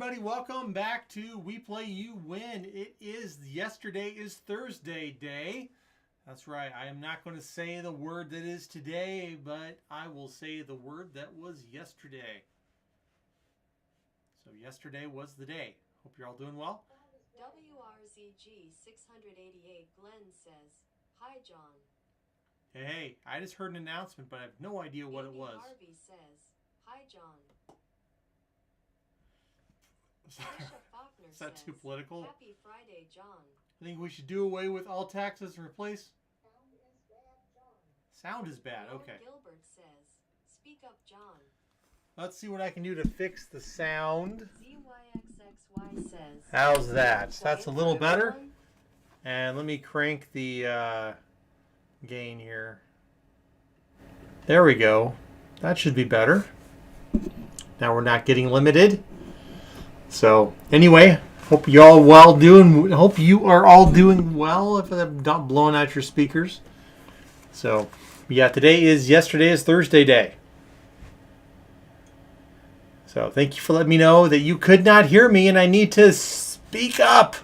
everybody, welcome back to We Play You Win. It is yesterday is Thursday day. That's right, I am not going to say the word that is today, but I will say the word that was yesterday. So yesterday was the day. Hope you're all doing well. WRZG 688 Glenn says, "Hi John." Hey, I just heard an announcement, but I have no idea what it was. Harvey says, "Hi John." Trisha Faulkner Is that says, too political? "Happy Friday, John." I think we should do away with all taxes and replace... Sound is bad, okay. Gilbert says, "Speak up, John." Let's see what I can do to fix the sound. ZYXXY says, How's that? That's a little better. And let me crank the gain here. There we go. That should be better. Now we're not getting limited. So anyway, hope you all hope you are all doing well if I'm not blowing out your speakers. So yeah, yesterday is Thursday day. So thank you for letting me know that you could not hear me and I need to speak up.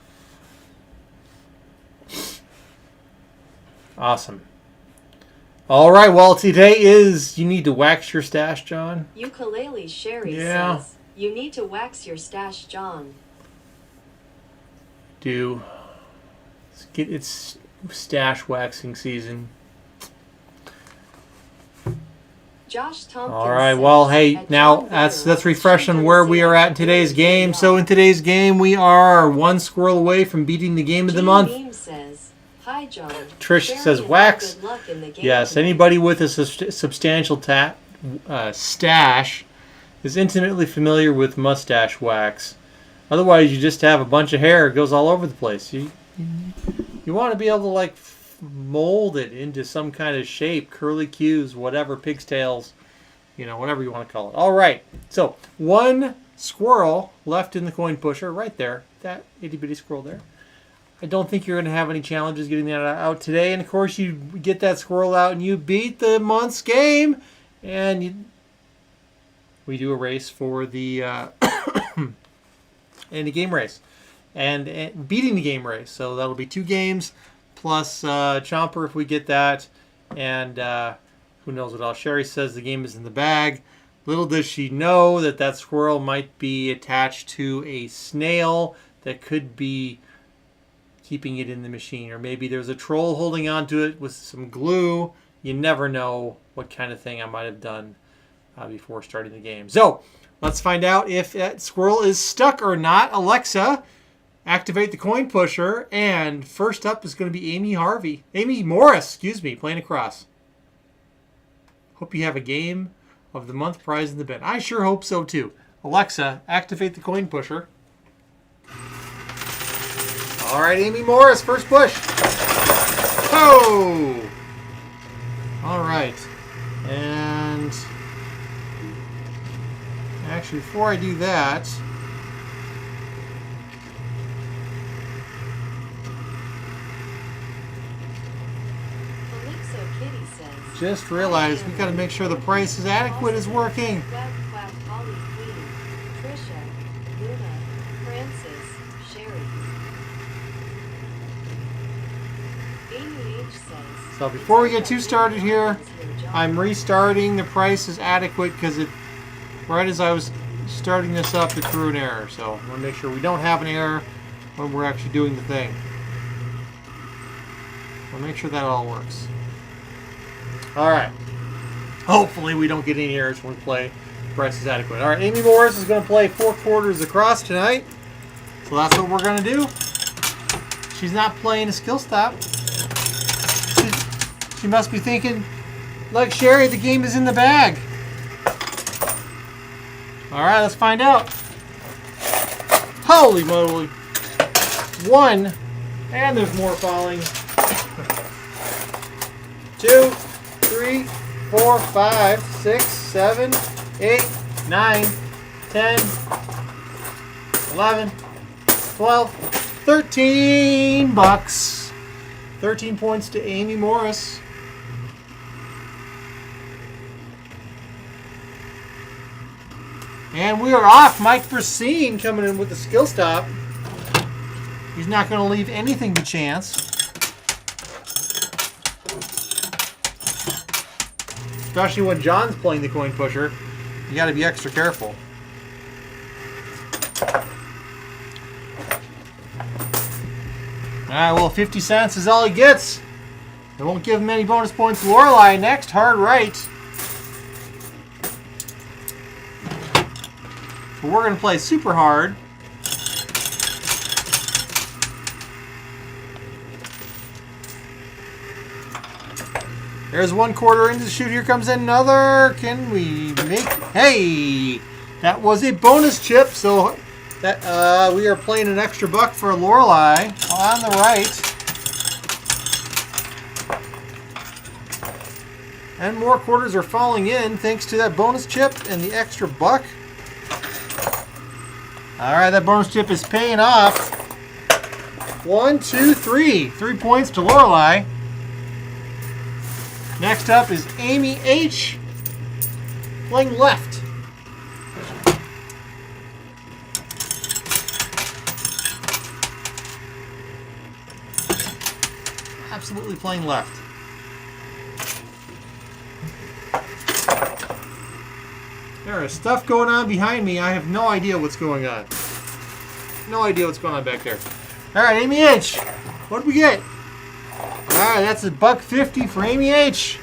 Awesome. All right, well, today is you need to wax your stash, John. Ukulele Sherry says, "You need to wax your stash, John." It's stash waxing season. Josh Tompkins. All right, well, hey, now let's refresh on where we are at in today's game. So in today's game, we are one squirrel away from beating the game of the month. Beam says, "Hi John." Trish says wax. Good luck in the game Yes, tonight. anybody with a substantial stash is intimately familiar with mustache wax. Otherwise, you just have a bunch of hair. It goes all over the place. You want to be able to like mold it into some kind of shape, curly cues, whatever, pig's tails, whatever you want to call it. All right, so one squirrel left in the coin pusher right there, that itty-bitty squirrel there. I don't think you're going to have any challenges getting that out today. And, of course, you get that squirrel out and you beat the month's game. And we do a race for the and the game race. And beating the game race. So that'll be 2 games plus Chomper if we get that. And who knows what else. Sherry says the game is in the bag. Little does she know that squirrel might be attached to a snail that could be keeping it in the machine, or maybe there's a troll holding onto it with some glue. You never know what kind of thing I might have done before starting the game. So let's find out if that squirrel is stuck or not. Alexa, activate the coin pusher, and first up is going to be Amy Morris, playing across. Hope you have a game of the month prize in the bin. I sure hope so too. Alexa, activate the coin pusher. All right, Amy Morris, first push. Oh! All right. And actually, before I do that, just realized we got to make sure the price is adequate is working. So before we get too started here, I'm restarting the price is adequate because right as I was starting this up, it threw an error. So I want to make sure we don't have an error when we're actually doing the thing. We'll make sure that all works. All right. Hopefully we don't get any errors when we play price is adequate. All right, Amy Morris is going to play 4 quarters across tonight. So that's what we're going to do. She's not playing a skill stop. She must be thinking, like Sherry, the game is in the bag. All right, let's find out. Holy moly. 1, and there's more falling. 2, 3, 4, 5, 6, 7, 8, 9, 10, 11, 12, 13 bucks. 13 points to Amy Morris. And we are off. Mike Brasine coming in with the skill stop. He's not going to leave anything to chance. Especially when John's playing the coin pusher. You got to be extra careful. Alright, well, 50 cents is all he gets. They won't give him any bonus points. Lorelei next, hard right. But we're going to play super hard. There's 1/4 into the chute. Here comes another. Can we make... Hey! That was a bonus chip, so that we are playing an extra buck for Lorelei on the right. And more quarters are falling in thanks to that bonus chip and the extra buck. Alright, that bonus chip is paying off. 1, 2, 3. 3 points to Lorelei. Next up is Amy H. Playing left. Absolutely playing left. There is stuff going on behind me. I have no idea what's going on. No idea what's going on back there. Alright, Amy H. What did we get? Alright, that's a $1.50 for Amy H.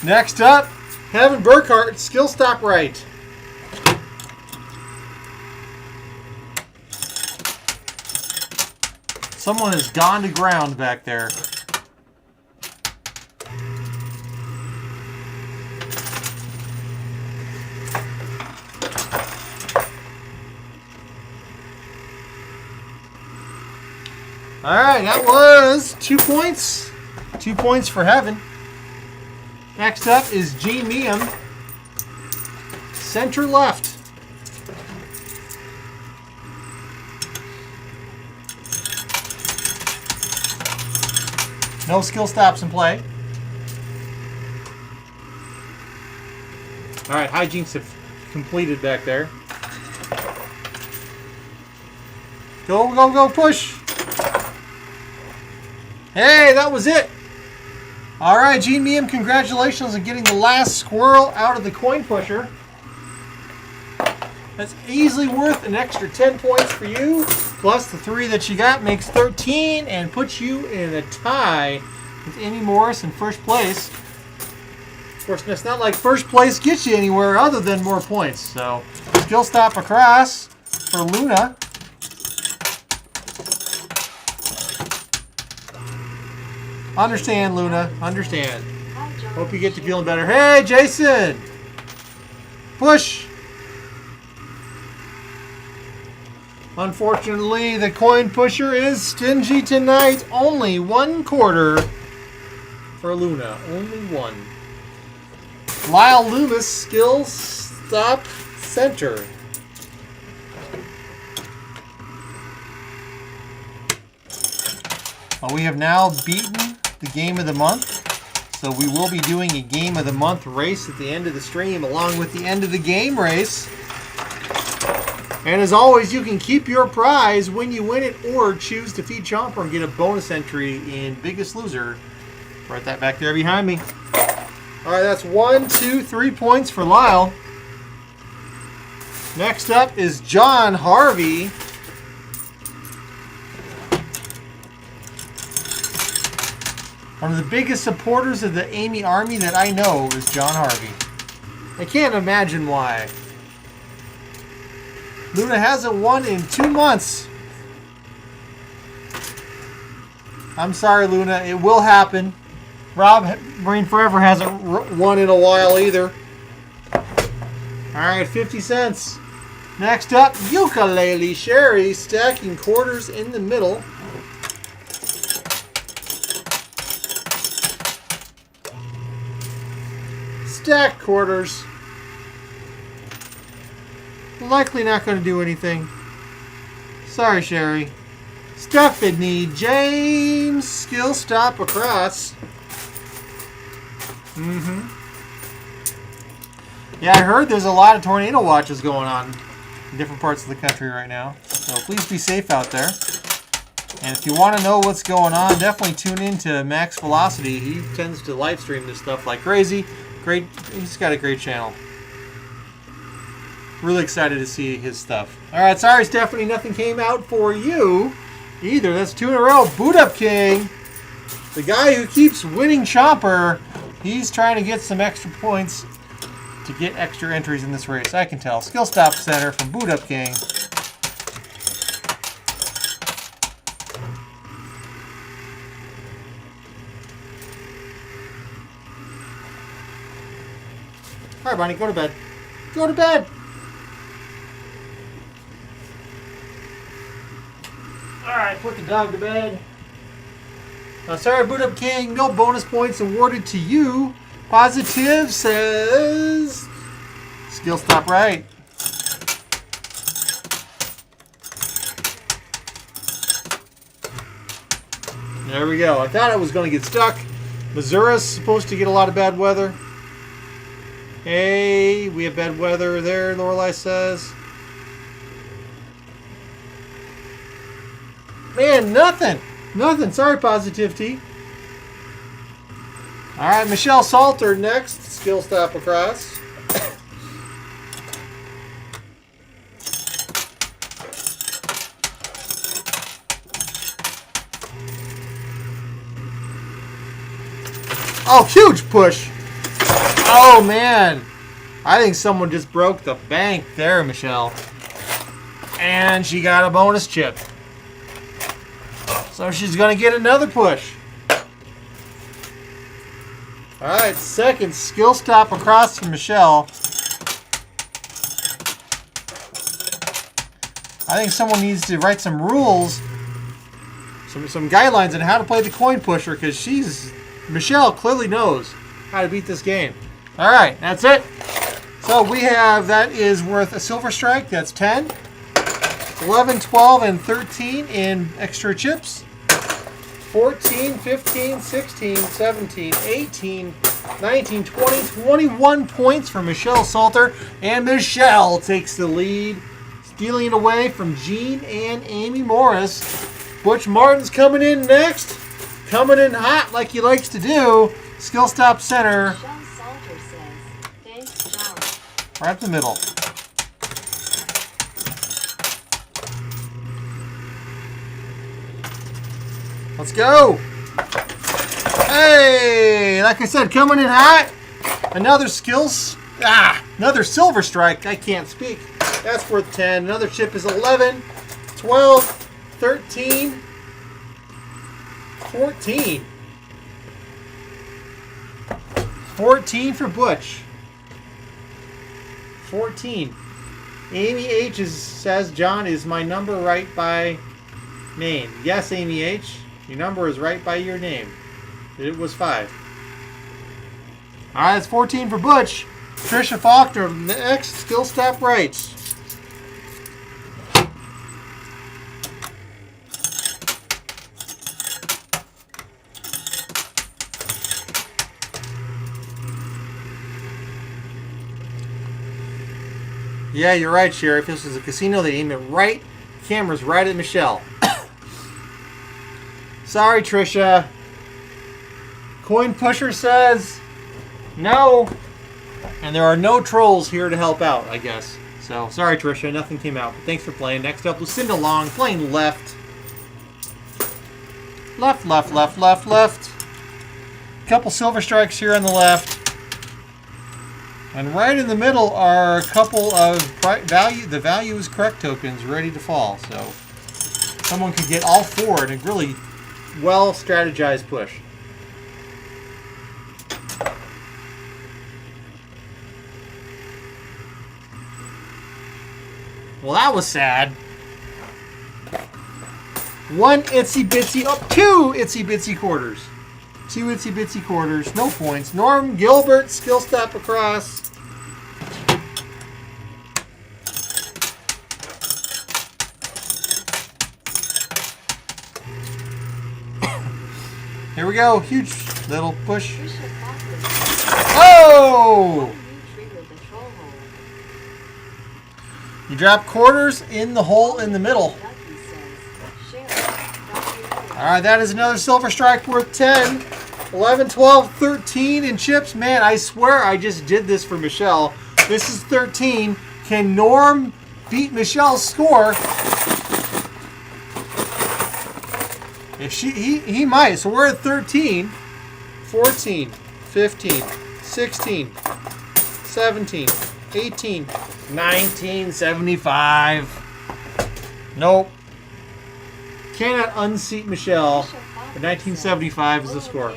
Next up, Kevin Burkhart, skill stop right. Someone has gone to ground back there. Alright, that was 2 points. 2 points for Heaven. Next up is Gene Meehan. Center left. No skill stops in play. Alright, hijinks have completed back there. Go, go, go, push! Hey, that was it! Alright, Gene Meehan, congratulations on getting the last squirrel out of the coin pusher. That's easily worth an extra 10 points for you. Plus the 3 that you got makes 13 and puts you in a tie with Amy Morris in first place. Of course, it's not like first place gets you anywhere other than more points. So, skill stop across for Luna. Understand, Luna. Understand. Hope you get to feeling better. Hey, Jason! Push! Unfortunately, the coin pusher is stingy tonight. Only 1/4 for Luna. Only 1. Lyle Loomis, skill stop center. Well, we have now beaten the game of the month. So we will be doing a game of the month race at the end of the stream along with the end of the game race. And as always, you can keep your prize when you win it or choose to feed Chomper and get a bonus entry in Biggest Loser. Right that back there behind me. Alright, that's 1, 2, 3 points for Lyle. Next up is John Harvey. One of the biggest supporters of the Amy Army that I know is John Harvey. I can't imagine why. Luna hasn't won in 2 months. I'm sorry, Luna. It will happen. Rob Marine Forever hasn't won in a while either. Alright, 50 cents. Next up, Ukulele Sherry, stacking quarters in the middle. Stack quarters. Likely not going to do anything. Sorry, Sherry. Stephanie James. Skill stop across. Yeah, I heard there's a lot of tornado watches going on in different parts of the country right now. So please be safe out there. And if you want to know what's going on, definitely tune in to Max Velocity. He tends to live stream this stuff like crazy. Great, he's got a great channel. Really excited to see his stuff. All right, sorry, Stephanie, nothing came out for you either. That's 2 in a row. Boot Up King, the guy who keeps winning Chomper, he's trying to get some extra points to get extra entries in this race. I can tell. Skill Stop Center from Boot Up King. All right, Bonnie, go to bed. Go to bed. All right, put the dog to bed. Sorry, Boot Up King, no bonus points awarded to you. Positive says Skill Stop right. There we go. I thought I was going to get stuck. Missouri's supposed to get a lot of bad weather. Hey, we have bad weather there, Lorelei says. Man, nothing. Nothing. Sorry, Positive T. All right, Michelle Salter next. Skill Stop across. Oh, huge push. Oh, man. I think someone just broke the bank there, Michelle. And she got a bonus chip. So she's going to get another push. All right, second Skill Stop across from Michelle. I think someone needs to write some rules, some guidelines on how to play the coin pusher, because Michelle clearly knows how to beat this game. All right, that's it. So we have, that is worth a silver strike. That's 10, 11, 12, and 13 in extra chips. 14, 15, 16, 17, 18, 19, 20, 21 points for Michelle Salter. And Michelle takes the lead, stealing it away from Jean and Amy Morris. Butch Martin's coming in next. Coming in hot like he likes to do. Skill Stop Center. Michelle Salter says, thanks, John. Right up the middle. Let's go. Hey, like I said, coming in hot. Another another silver strike. I can't speak. That's worth 10. Another chip is 11, 12, 13, 14. 14 for Butch. 14. Amy H says, John, is my number right by name? Yes, Amy H. Your number is right by your name. It was 5. All right, that's 14 for Butch. Trisha Faulkner next. Skill Stop right. Yeah, you're right, Sheriff. This is a casino. They aim it right. Camera's right at Michelle. Sorry, Trisha. Coin Pusher says no. And there are no trolls here to help out, I guess. So, sorry, Trisha. Nothing came out. But thanks for playing. Next up, Lucinda Long playing left. Left, left, left, left, left. Couple silver strikes here on the left. And right in the middle are a couple of the value is correct tokens ready to fall. So someone could get all 4 in a really well strategized push. Well, that was sad. 1 itsy bitsy, 2 itsy bitsy quarters. 2 itsy bitsy quarters, no points. Norm Gilbert, Skill Stop across. Here we go, huge little push. Trisha Faulkner. Oh! You triggered the troll You drop quarters in the hole in the middle. All right, that is another silver strike worth 10. 11, 12, 13 in chips. Man, I swear I just did this for Michelle. This is 13. Can Norm beat Michelle's score? If he might. So we're at 13, 14, 15, 16, 17, 18, 19, 75. Nope. Cannot unseat Michelle. But 1975 is the score.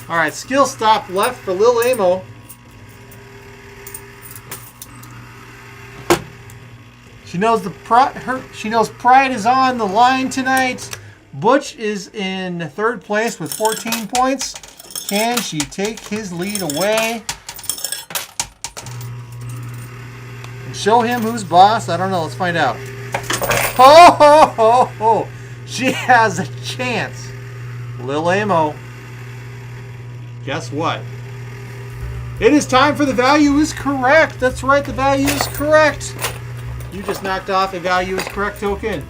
All right, skill stop left for Lil Amo. She knows she knows pride is on the line tonight. Butch is in third place with 14 points. Can she take his lead away? And show him who's boss? I don't know. Let's find out. Ho, ho, ho, ho. She has a chance. Lil Amo. Guess what? It is time for the value is correct. That's right. The value is correct. You just knocked off a value is correct token.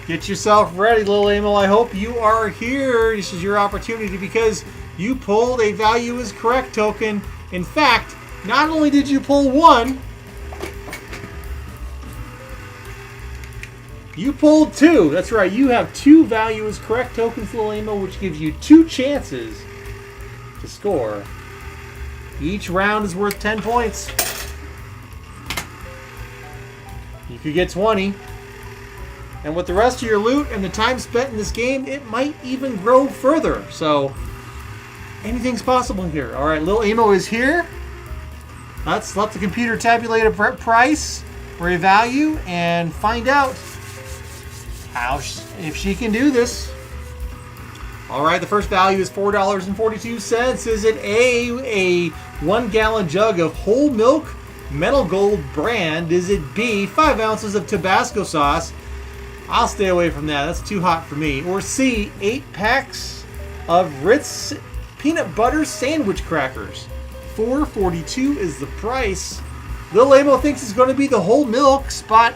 Get yourself ready, Lil Amo. I hope you are here. This is your opportunity because you pulled a value is correct token. In fact, not only did you pull one, you pulled two. That's right. You have two value is correct tokens, Lil Amo, which gives you two chances to score. Each round is worth 10 points. You could get 20. And with the rest of your loot and the time spent in this game, it might even grow further. So, anything's possible here. All right, Lil Amo is here. Let's let the computer tabulate a price or a value and find out if she can do this. All right, the first value is $4.42. Is it A 1 gallon jug of whole milk metal gold brand? Is it B, 5 ounces of Tabasco sauce? I'll stay away from that. That's too hot for me. Or C, 8 packs of Ritz peanut butter sandwich crackers. $4.42 is the price. Lil Amo thinks it's going to be the whole milk. Spot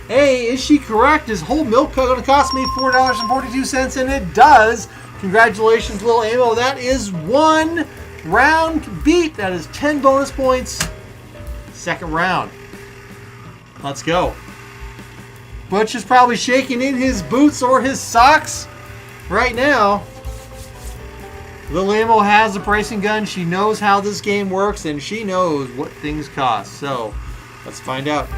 A, is she correct? Is whole milk going to cost me $4.42? And it does. Congratulations, Lil Amo. That is one round beat. That is 10 bonus points. Second round. Let's go. Butch is probably shaking in his boots or his socks right now. Lil Amo has a pricing gun. She knows how this game works, and she knows what things cost. So, let's find out.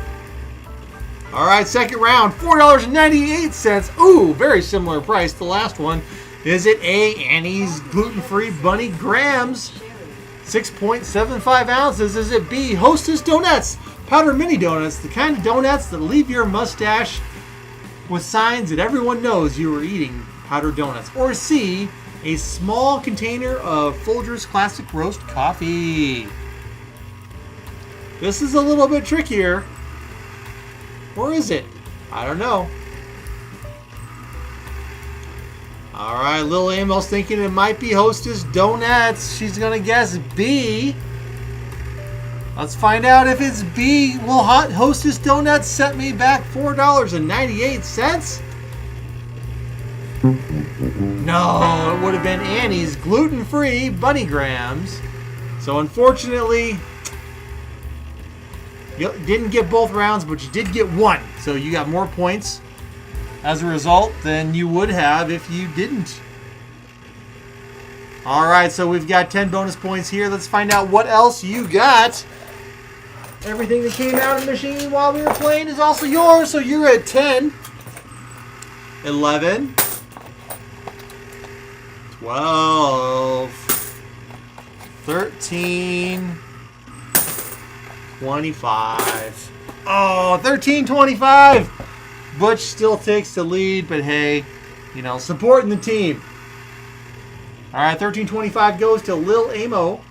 All right, second round, $4.98. Ooh, very similar price to the last one. Is it A, Annie's gluten-free bunny grams, 6.75 ounces? Is it B, Hostess donuts, powder mini donuts, the kind of donuts that leave your mustache with signs that everyone knows you are eating powder donuts? Or C, a small container of Folgers Classic Roast coffee? This is a little bit trickier. Or is it? I don't know. All right, Lil Amo's thinking it might be Hostess Donuts. She's going to guess B. Let's find out if it's B. Will Hostess Donuts set me back $4.98? No, it would have been Annie's gluten-free bunny grams. So unfortunately, you didn't get both rounds, but you did get one. So you got more points as a result than you would have if you didn't. All right, so we've got 10 bonus points here. Let's find out what else you got. Everything that came out of the machine while we were playing is also yours. So you're at 10, 11, 12, 13, 25. Oh, 13-25. Butch still takes the lead, but hey, you know, supporting the team. All right, 13-25 goes to Lil Amo.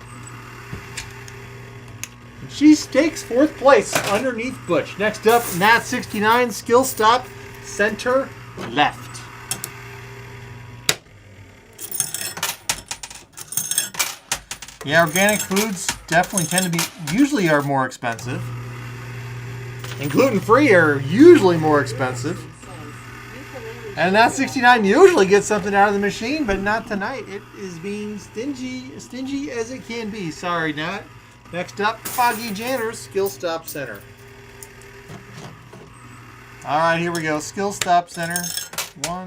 She takes fourth place underneath Butch. Next up, Nat 69, skill stop, center left. Yeah, organic foods definitely tend to be, usually are more expensive. And gluten-free are usually more expensive. And that 69 usually gets something out of the machine, but not tonight. It is being stingy as it can be. Sorry, Nat. Next up, Foggy Janner's Skill Stop Center. All right, here we go. Skill Stop Center. 1.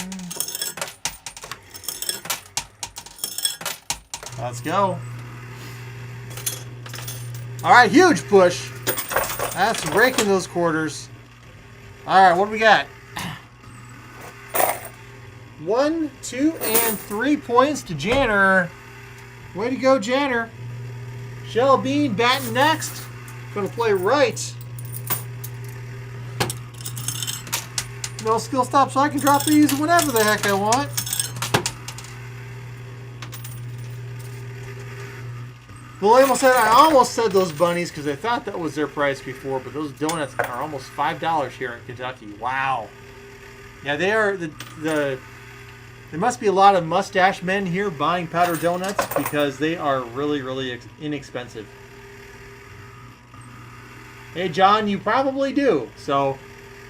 Let's go. All right, huge push. That's raking those quarters. All right, what do we got? 1, 2, and 3 points to Janner. Way to go, Janner. Shell Bean batting next. Gonna play right. No skill stop, so I can drop these whenever the heck I want. Well, I almost said those bunnies because I thought that was their price before, but those donuts are almost $5 here in Kentucky. Wow. Yeah, they are there must be a lot of mustache men here buying powder donuts because they are really, really inexpensive. Hey, John, you probably do. So,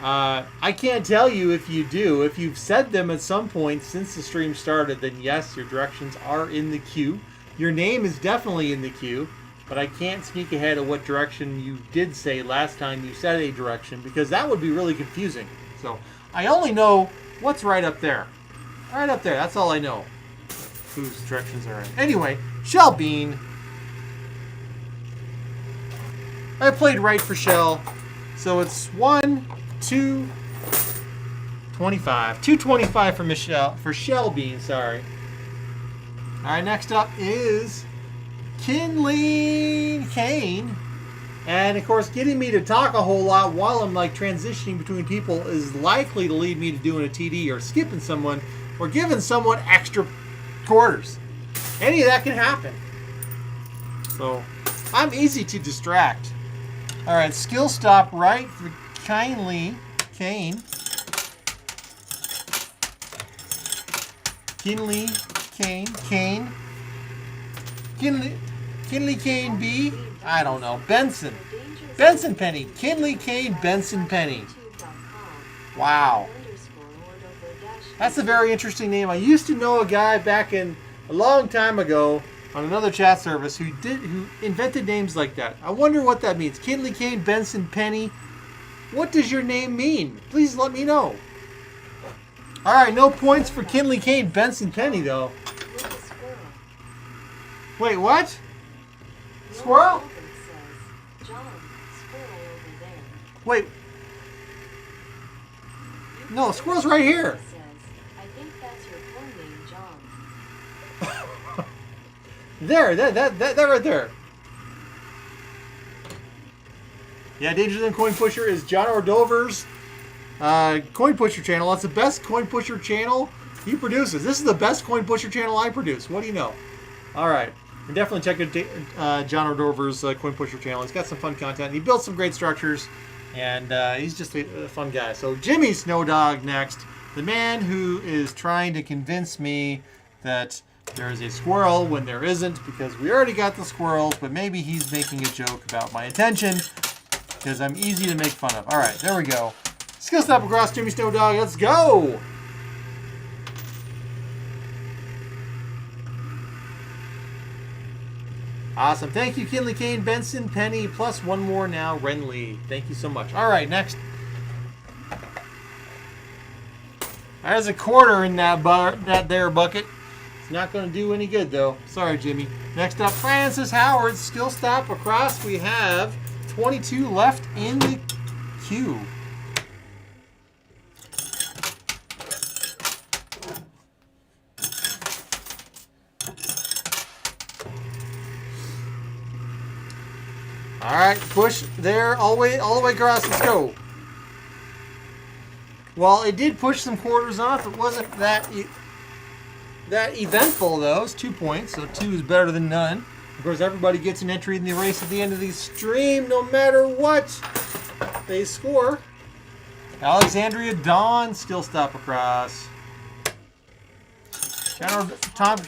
I can't tell you if you do. If you've said them at some point since the stream started, then yes, your directions are in the queue. Your name is definitely in the queue, but I can't sneak ahead of what direction you did say last time you said a direction because that would be really confusing. So, I only know what's right up there. Right up there. That's all I know. Whose directions are in. Anyway, Shell Bean. I played right for Shell. So it's 1, 2, 25. 225 for Shell Bean, sorry. Alright, next up is Kinley Kane. And of course, getting me to talk a whole lot while I'm like transitioning between people is likely to lead me to doing a TD or skipping someone or giving someone extra quarters. Any of that can happen. So, I'm easy to distract. Alright, skill stop right for Kinley Kane. Kinley Kane. Kane. Kinley Kane B. I don't know. Benson. Benson Penny. Kinley Kane Benson Penny. Wow. That's a very interesting name. I used to know a guy back in a long time ago on another chat service who invented names like that. I wonder what that means. Kinley Kane Benson Penny. What does your name mean? Please let me know. All right, no points for Kinley Kane Benson Penny though. Wait, what? Squirrel? Wait. No, Squirrel's right here. I think that's your full name, John. There, that right there. Yeah, Danger Than Coin Pusher is John Ordover's Coin Pusher channel. That's the best Coin Pusher channel he produces. This is the best Coin Pusher channel I produce. What do you know? All right. And definitely check out John Ordover's Coin Pusher channel. He's got some fun content. He built some great structures, and he's just a fun guy. So Jimmy Snowdog next. The man who is trying to convince me that there is a squirrel when there isn't, because we already got the squirrels, but maybe he's making a joke about my attention, because I'm easy to make fun of. All right, there we go. Skill stop across Jimmy Snowdog. Let's go! Awesome. Thank you, Kinley Kane, Benson, Penny, plus one more now, Renly. Thank you so much. All right, next. There's a quarter in that there bucket. It's not going to do any good, though. Sorry, Jimmy. Next up, Francis Howard. Skill stop across. We have 22 left in the queue. All right, push there all the way across. Let's go. Well, it did push some quarters off. It wasn't that eventful, though. It's 2 points, so 2 is better than none. Of course, everybody gets an entry in the race at the end of the stream, no matter what they score. Alexandria Dawn, skill stop across. Tom.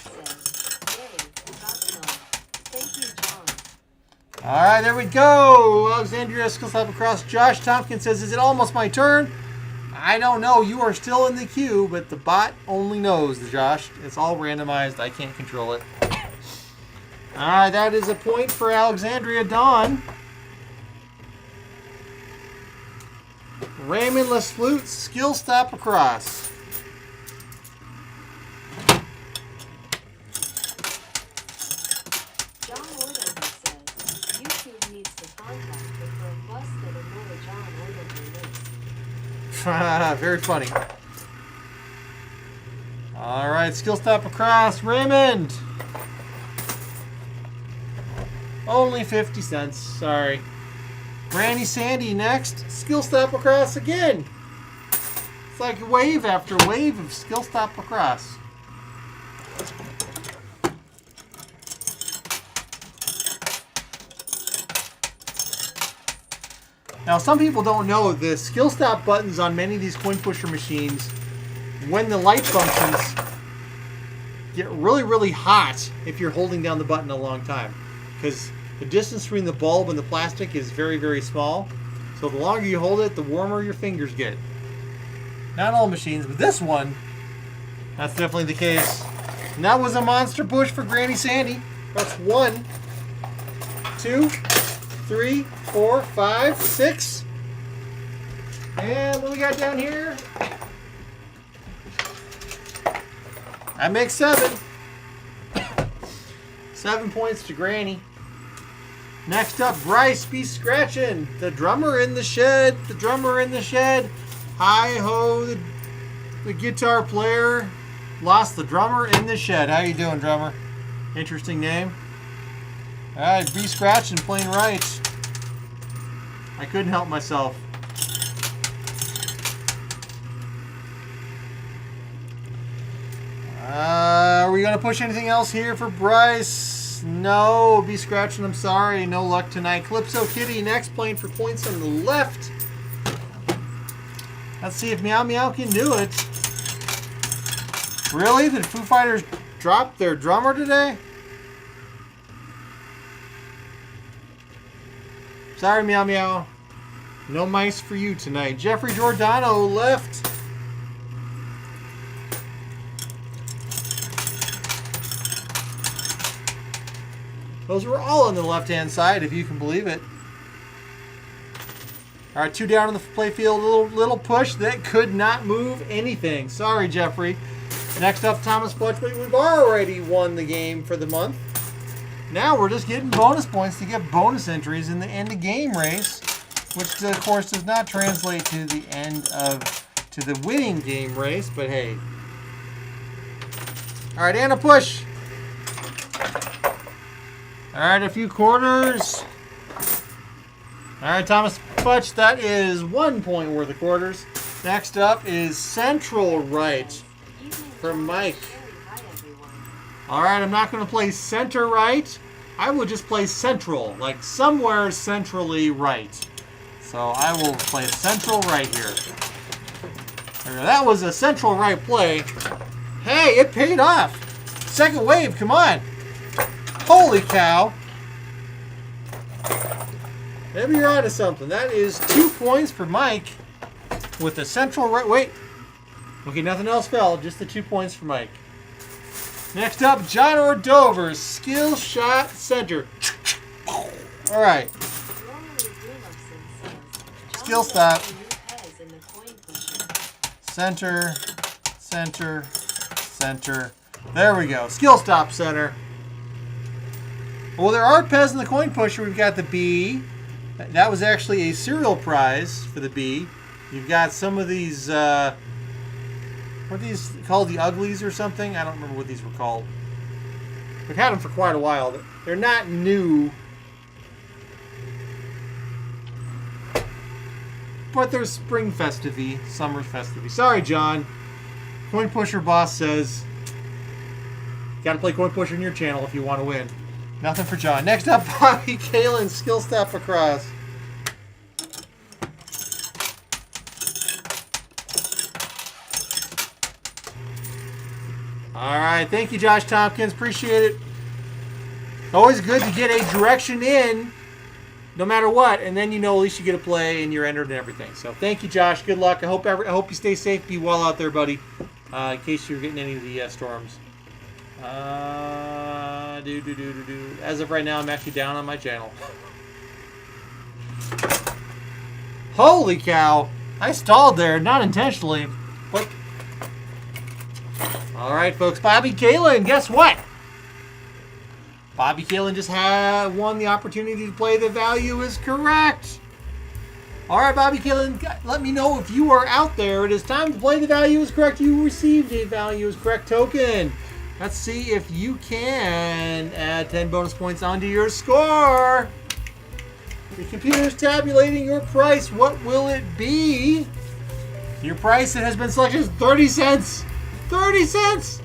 All right, there we go. Alexandria skill stop across. Josh Tompkins says, is it almost my turn? I don't know. You are still in the queue, but the bot only knows, Josh. It's all randomized. I can't control it. All right, that is a point for Alexandria Dawn. Raymond LeSlute, skill stop across. John Ordover says, YouTube needs to contact me for a bus that another John Ordover lives. Very funny. All right, skill stop across. Raymond. Only 50 cents. Sorry. Granny Sandy next. Skill stop across again. It's like wave after wave of skill stop across. Now, some people don't know the skill stop buttons on many of these coin pusher machines, when the light functions, get really, really hot if you're holding down the button a long time. Because the distance between the bulb and the plastic is very, very small. So the longer you hold it, the warmer your fingers get. Not all machines, but this one, that's definitely the case. And that was a monster push for Granny Sandy. That's 1, 2, 3, 4, 5, 6. And what we got down here? That makes 7. 7 points to Granny. Next up, Bryce be scratching. The drummer in the shed. The drummer in the shed. Hi ho, the guitar player lost the drummer in the shed. How you doing, drummer? Interesting name. All right, be scratching, playing right. I couldn't help myself. Are we going to push anything else here for Bryce? No, be scratching. I'm sorry. No luck tonight. Calypso Kitty next, playing for points on the left. Let's see if Meow Meow can do it. Really? Did Foo Fighters drop their drummer today? Sorry, Meow Meow. No mice for you tonight. Jeffrey Giordano left. Those were all on the left-hand side, if you can believe it. All right, 2 down on the playfield. Little push that could not move anything. Sorry, Jeffrey. Next up, Thomas Fletchway. We've already won the game for the month. Now we're just getting bonus points to get bonus entries in the end-of-game race, which, of course, does not translate to the to the winning game race, but hey. All right, and a push. All right, a few quarters. All right, Thomas Fletch, that is 1 point worth of quarters. Next up is Central Right from Mike. All right, I'm not going to play center right. I will just play central, like somewhere centrally right. So I will play central right here. That was a central right play. Hey, it paid off. Second wave, come on. Holy cow. Maybe you're onto something. That is 2 points for Mike with the central right. Wait. Okay, nothing else fell. Just the 2 points for Mike. Next up, John Ordover's skill shot center. All right. Skill stop. Center, center, center. There we go. Skill stop center. Well, there are Pez in the coin pusher. We've got the B. That was actually a cereal prize for the B. You've got some of these, what are these called? The Uglies or something? I don't remember what these were called. We've had them for quite a while. They're not new. But they're spring festive-y, summer festive-y. Sorry, John. Coin Pusher Boss says, got to play Coin Pusher in your channel if you want to win. Nothing for John. Next up, Bobby Kalen, skill step across. All right, thank you, Josh Tompkins. Appreciate it. Always good to get a direction in no matter what, and then you know at least you get a play and you're entered and everything. So thank you, Josh. Good luck. I hope you stay safe. Be well out there, buddy. In case you're getting any of the storms. As of right now, I'm actually down on my channel. Holy cow! I stalled there, not intentionally. But all right, folks. Bobby Kalen, guess what? Bobby Kalen just won the opportunity to play The Value is Correct. All right, Bobby Kalen, let me know if you are out there. It is time to play The Value is Correct. You received a Value is Correct token. Let's see if you can add 10 bonus points onto your score. The computer is tabulating your price. What will it be? Your price that has been selected is 30 cents. 30 cents!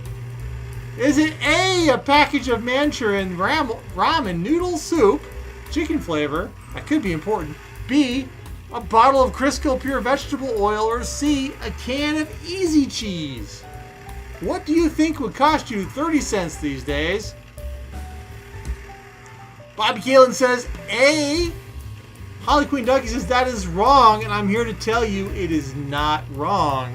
Is it A, package of Manchurian ramen noodle soup, chicken flavor? That could be important. B, a bottle of Crisco pure vegetable oil, or C, a can of Easy Cheese? What do you think would cost you 30 cents these days? Bobby Kalen says A. Holly Queen Ducky says that is wrong, and I'm here to tell you it is not wrong.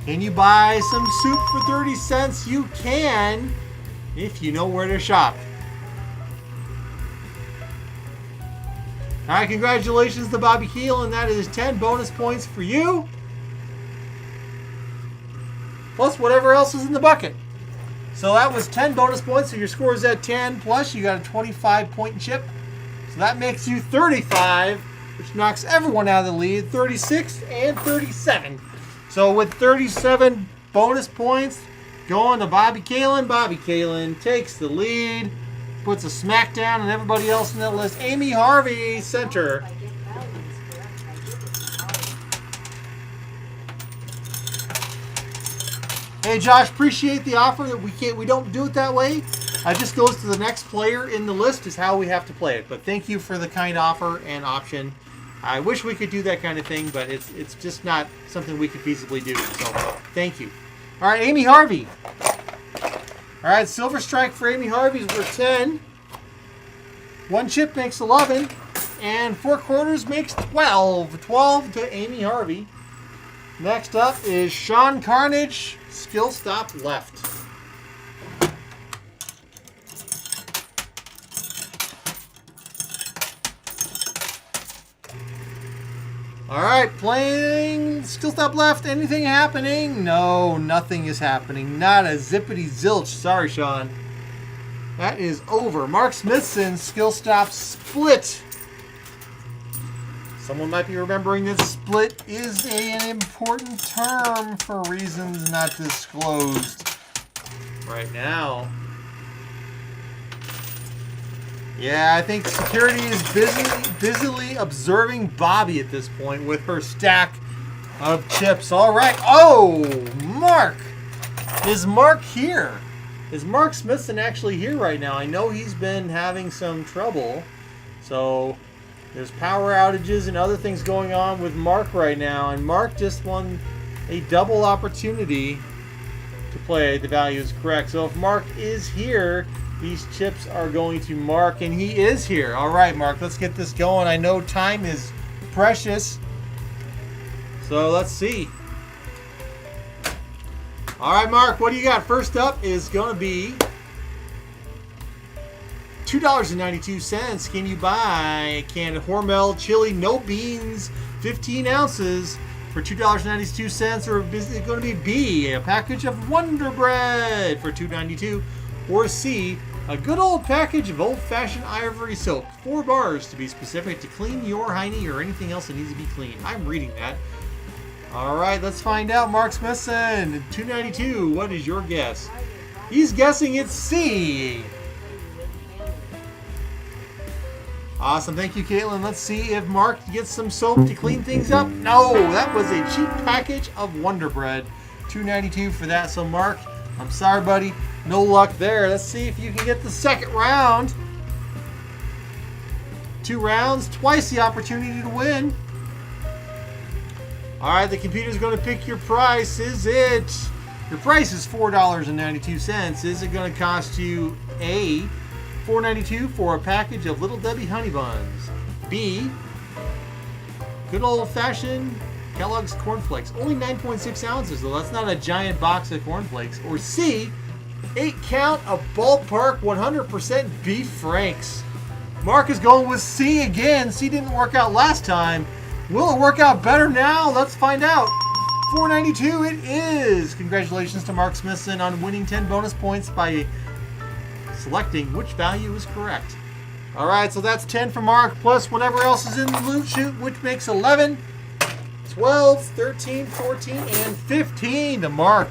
Can you buy some soup for 30 cents? You can, if you know where to shop. All right, congratulations to Bobby Keelan. That is 10 bonus points for you. Plus whatever else is in the bucket. So that was 10 bonus points, so your score is at 10. Plus you got a 25-point chip. So that makes you 35, which knocks everyone out of the lead, 36 and 37. So with 37 bonus points going to Bobby Kalen. Bobby Kalen takes the lead, puts a smackdown on everybody else in that list. Amy Harvey, center. Hey Josh, appreciate the offer that we don't do it that way. It just goes to the next player in the list is how we have to play it. But thank you for the kind offer and option. I wish we could do that kind of thing, but it's just not something we could feasibly do. So thank you. All right, Amy Harvey. All right, silver strike for Amy Harvey's worth 10. One chip makes 11, and 4 quarters makes 12. 12 to Amy Harvey. Next up is Sean Carnage, skill stop left. All right, playing skill stop left. Anything happening? No, nothing is happening. Not a zippity zilch. Sorry, Sean. That is over. Mark Smithson's skill stop split. Someone might be remembering that split is an important term for reasons not disclosed right now. Yeah, I think security is busily observing Bobby at this point with her stack of chips. All right. Oh, Mark. Is Mark here? Is Mark Smithson actually here right now? I know he's been having some trouble. So there's power outages and other things going on with Mark right now. And Mark just won a double opportunity to play The Value is Correct. So if Mark is here, these chips are going to Mark, and he is here. All right, Mark, let's get this going. I know time is precious. So let's see. All right, Mark, what do you got? First up is going to be $2.92. Can you buy a can of Hormel chili, no beans, 15 ounces for $2.92? Or is it going to be B, a package of Wonder Bread for $2.92? Or C, a good old package of old-fashioned ivory soap, 4 bars to be specific, to clean your hiney or anything else that needs to be cleaned. I'm reading that. All right, let's find out. Mark Smithson, $2.92. What is your guess? He's guessing it's C. Awesome. Thank you, Caitlin. Let's see if Mark gets some soap to clean things up. No, that was a cheap package of Wonder Bread. $2.92 for that. So, Mark, I'm sorry, buddy. No luck there. Let's see if you can get the second round. 2 rounds, twice the opportunity to win. All right, the computer's going to pick your price. Your price is $4.92. Is it going to cost you A, $4.92 for a package of Little Debbie Honey Buns. B, good old-fashioned Kellogg's Corn Flakes. Only 9.6 ounces, though. That's not a giant box of Corn Flakes. Or C, 8 count of Ballpark 100% Beef Franks. Mark is going with C again. C didn't work out last time. Will it work out better now? Let's find out. $4.92 it is. Congratulations to Mark Smithson on winning 10 bonus points by selecting which value is correct. All right, so that's 10 for Mark, plus whatever else is in the loot chute, which makes 11, 12, 13, 14, and 15 to Mark.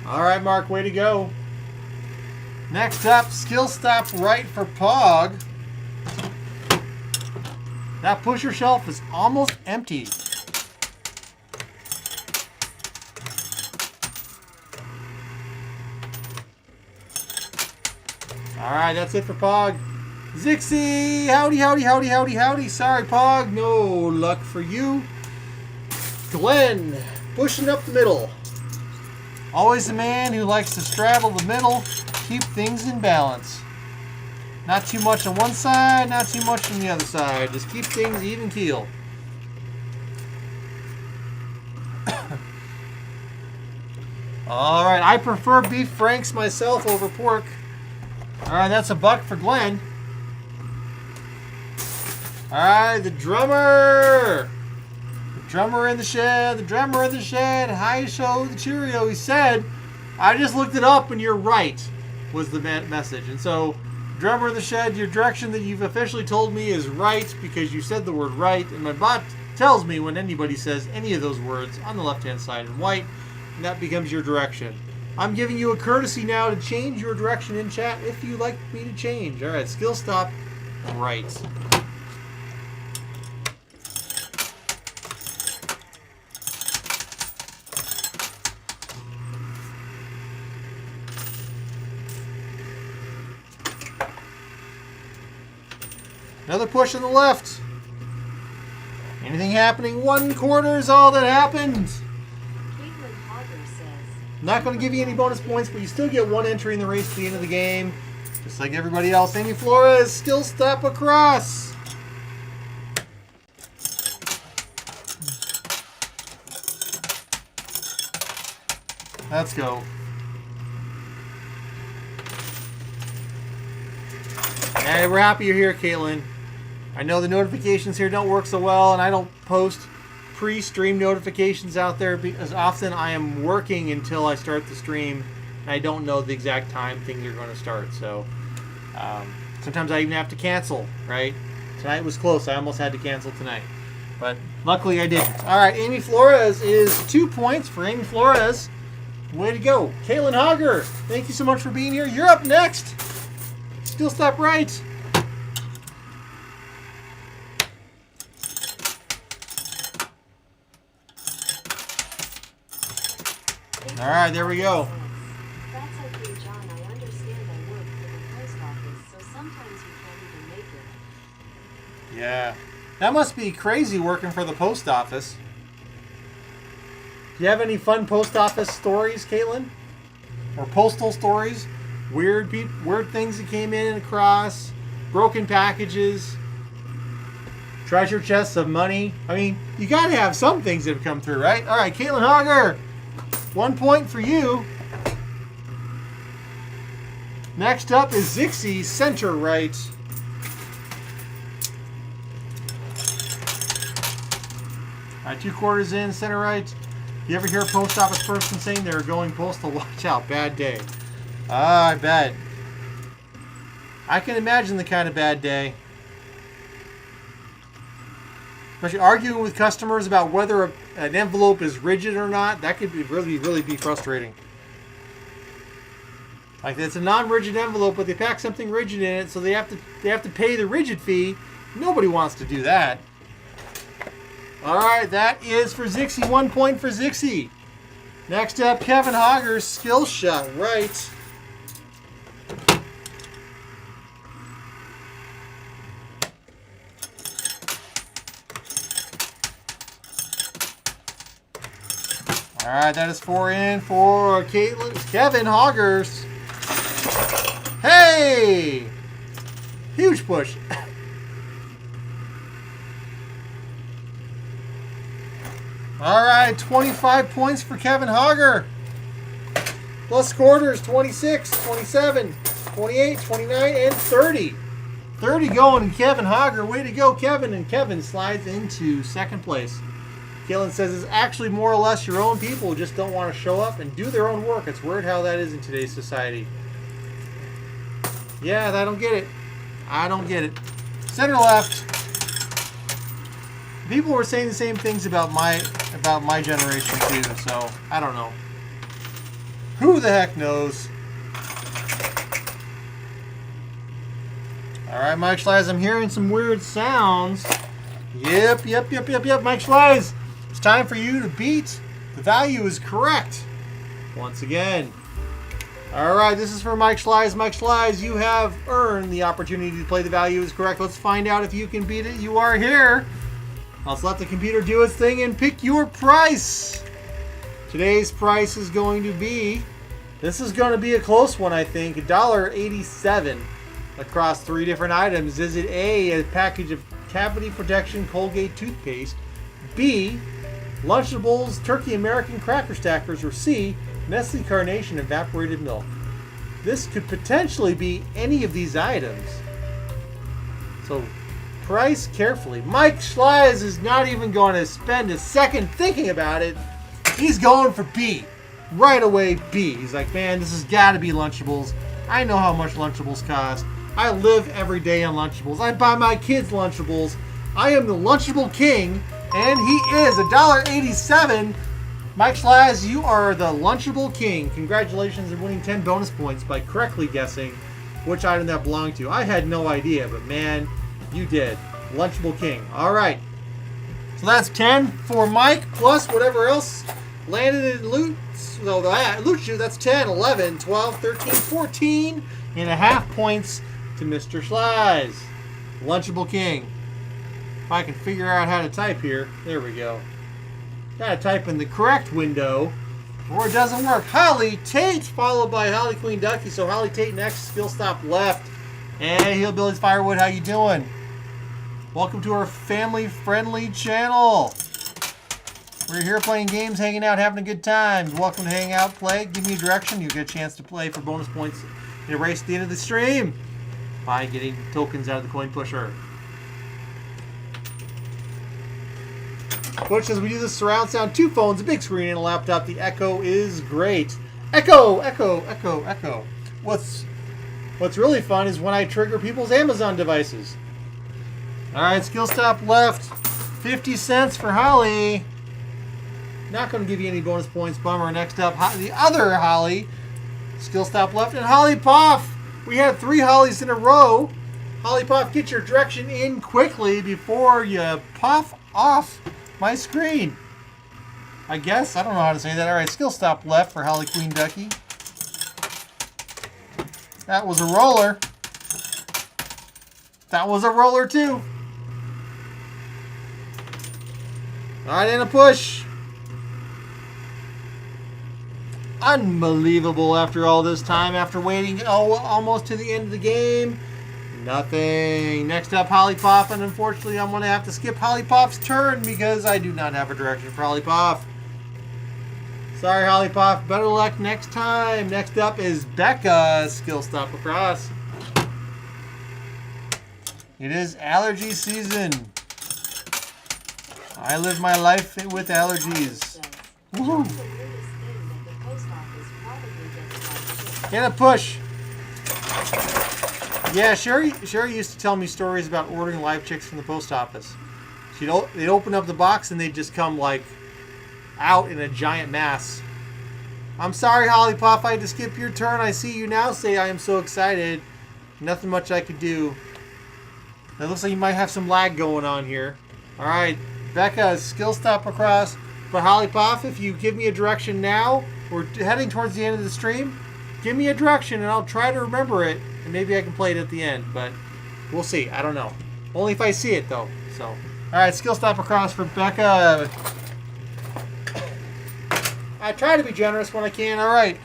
All right, Mark, way to go. Next up, skill stop right for Pog. That pusher shelf is almost empty. All right, that's it for Pog. Zixie, howdy, howdy, howdy, howdy, howdy. Sorry, Pog, no luck for you. Glenn, pushing up the middle. Always the man who likes to straddle the middle, keep things in balance. Not too much on one side, not too much on the other side. Just keep things even keel. All right, I prefer beef franks myself over pork. All right, that's $1 for Glenn. All right, the drummer. The drummer in the shed. The drummer in the shed. Hi, show the Cheerio. He said, I just looked it up and you're right, was the message. And so, drummer in the shed, your direction that you've officially told me is right because you said the word right. And my bot tells me when anybody says any of those words on the left-hand side in white, and that becomes your direction. I'm giving you a courtesy now to change your direction in chat if you'd like me to change. All right, skill stop, right. Another push on the left. Anything happening? 1/4 is all that happened. Not going to give you any bonus points, but you still get 1 entry in the race at the end of the game. Just like everybody else. Amy Flores, still stop across. Let's go. Hey, we're happy you're here, Caitlin. I know the notifications here don't work so well, and I don't post pre-stream notifications out there because often I am working until I start the stream and I don't know the exact time things are going to start. So sometimes I even have to cancel, right? Tonight was close. I almost had to cancel tonight. But luckily I didn't. All right, Amy Flores is 2 points for Amy Flores. Way to go. Kaylin Hogger, thank you so much for being here. You're up next. Still stop right. All right, there we go. That's okay, John. I understand I work for the post office, so sometimes you can't even make it. Yeah. That must be crazy working for the post office. Do you have any fun post office stories, Caitlin? Or postal stories? Weird things that came in and across? Broken packages? Treasure chests of money? I mean, you got to have some things that have come through, right? All right, Caitlin Hogger. 1 point for you. Next up is Zixie, center right. All right, 2/4 in, center right. You ever hear a post office person saying they're going postal? Watch out, bad day. Ah, I bet. I can imagine the kind of bad day. Especially arguing with customers about whether an envelope is rigid or not. That could be really be frustrating. Like it's a non-rigid envelope, but they pack something rigid in it, so they have to pay the rigid fee. Nobody wants to do that. All right, that is for Zixie. 1 point for Zixie. Next up, Kevin Hogger's skill shot right. All right, that is 4 in for Kevin Hoggers. Hey! Huge push. All right, 25 points for Kevin Hogger. Plus quarters, 26, 27, 28, 29, and 30. 30 going to Kevin Hogger. Way to go, Kevin. And Kevin slides into second place. Gillen says it's actually more or less your own people who just don't want to show up and do their own work. It's weird how that is in today's society. Yeah, I don't get it. I don't get it. Center left. People were saying the same things about my generation too, so I don't know. Who the heck knows? Alright, Mike Schleiz, I'm hearing some weird sounds. Yep. Mike Schleiz, it's time for you to beat. The value is correct. Once again. Alright, this is for Mike Schleiz. Mike Schleiz, you have earned the opportunity to play the value is correct. Let's find out if you can beat it. You are here. Let's let the computer do its thing and pick your price. Today's price is going to be, this is going to be a close one, I think, $1.87 across 3 different items. Is it A package of cavity protection Colgate toothpaste, B, Lunchables Turkey American Cracker Stackers, or C, Nestle Carnation evaporated milk? This could potentially be any of these items. So price carefully. Mike Schleiz is not even going to spend a second thinking about it. He's going for B. Right away, B. He's like, man, this has got to be Lunchables. I know how much Lunchables cost. I live every day on Lunchables. I buy my kids Lunchables. I am the Lunchable King, and he is $1.87. Mike Schleiz, you are the Lunchable King. Congratulations on winning 10 bonus points by correctly guessing which item that belonged to. I had no idea, but man, you did. Lunchable King. All right. So that's 10 for Mike, plus whatever else landed in loot. So loot shoe, that's 10, 11, 12, 13, 14 and a half points to Mr. Schleiz. Lunchable King. If I can figure out how to type here. There we go. Gotta type in the correct window or it doesn't work. Holly Tate, followed by Holly Queen Ducky. So Holly Tate next, skill stop left. Hey, Hillbillies Firewood, how you doing? Welcome to our family-friendly channel. We're here playing games, hanging out, having a good time. Welcome to hang out, play, give me a direction. You get a chance to play for bonus points in a race at the end of the stream by getting tokens out of the coin pusher. Butch says we do this surround sound, 2 phones, a big screen, and a laptop. The echo is great. Echo, echo, echo, echo. What's really fun is when I trigger people's Amazon devices. All right, skill stop left. 50 cents for Holly. Not going to give you any bonus points. Bummer. Next up, the other Holly. Skill stop left. And Holly Poff. We had 3 Hollies in a row. Holly Poff, get your direction in quickly before you puff off my screen. I guess. I don't know how to say that. All right, skill stop left for Holly Queen Ducky. That was a roller. That was a roller too. All right, and a push. Unbelievable after all this time, after waiting almost to the end of the game. Nothing. Next up, Holly Poff, and unfortunately I'm going to have to skip Holly Poff's turn because I do not have a direction for Holly Poff. Sorry, Holly Poff. Better luck next time. Next up is Becca. Skill stop across. It is allergy season. I live my life with allergies. Woohoo! Get a push. Yeah, Sherry used to tell me stories about ordering live chicks from the post office. They'd open up the box and they'd just come like out in a giant mass. I'm sorry, Holly Puff, I had to skip your turn. I see you now say I am so excited. Nothing much I could do. It looks like you might have some lag going on here. All right, Becca, skill stop across. But Holly Puff, if you give me a direction now, we're heading towards the end of the stream. Give me a direction and I'll try to remember it. And maybe I can play it at the end, but we'll see. I don't know. Only if I see it, though. So, all right, skill stop across for Becca. I try to be generous when I can. All right.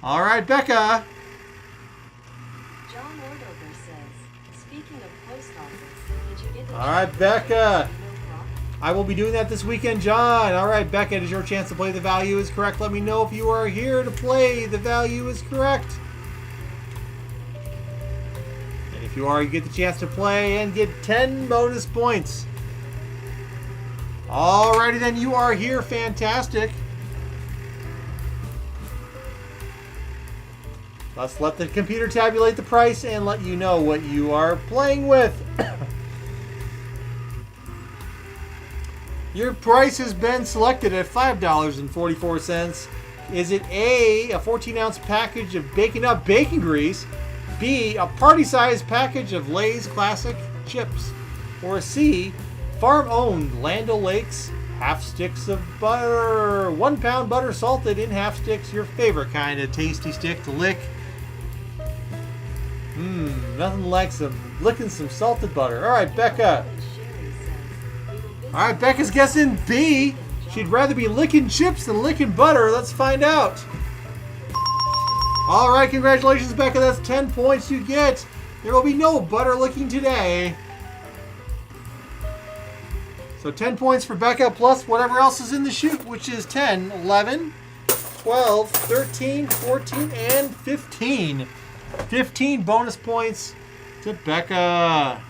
All right, Becca. John Ordover says, speaking of post office, did you get the All right, check Becca. from the clock? I will be doing that this weekend, John. All right, Becca, it is your chance to play The Value is Correct. Let me know if you are here to play The Value is Correct. And if you are, you get the chance to play and get 10 bonus points. Alrighty then, you are here. Fantastic. Let's let the computer tabulate the price and let you know what you are playing with. Your price has been selected at $5.44. Is it A, a 14-ounce package of Bacon Up bacon grease, B, a party-sized package of Lay's Classic chips, or C, farm-owned Land O'Lakes half sticks of butter, 1 pound butter salted in half sticks, your favorite kind of tasty stick to lick. Nothing like licking some salted butter. All right, Becca. All right, Becca's guessing B. She'd rather be licking chips than licking butter. Let's find out. All right, congratulations, Becca. That's 10 points you get. There will be no butter licking today. So 10 points for Becca plus whatever else is in the chute, which is 10, 11, 12, 13, 14, and 15. 15 bonus points to Becca.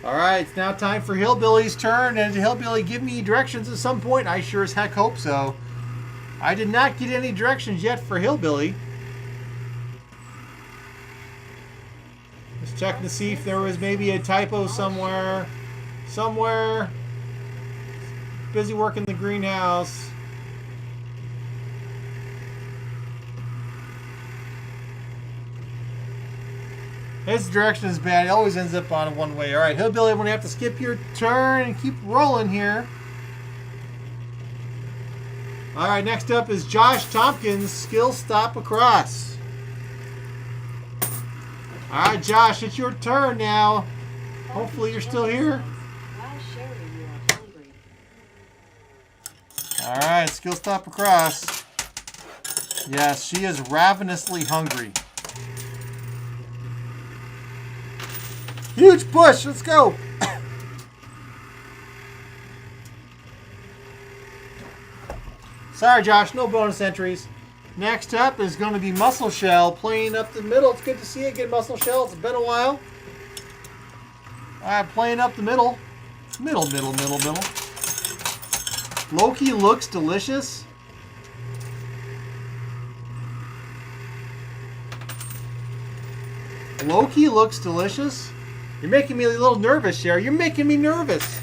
All right, it's now time for Hillbilly's turn. And Hillbilly give me directions at some point? I sure as heck hope so. I did not get any directions yet for Hillbilly. Just checking to see if there was maybe a typo somewhere. Busy working the greenhouse. His direction is bad. He always ends up on one way. All right, Hillbilly, I'm going to have to skip your turn and keep rolling here. All right, next up is Josh Tompkins, skill stop across. All right, Josh, it's your turn now. Hopefully you're still here. All right, skill stop across. Yes, she is ravenously hungry. Huge push. Let's go. Sorry, Josh. No bonus entries. Next up is going to be Muscle Shell playing up the middle. It's good to see you again, Muscle Shell. It's been a while. All right, playing up the middle. Middle. Loki looks delicious. Loki looks delicious. You're making me a little nervous, Sherry. You're making me nervous.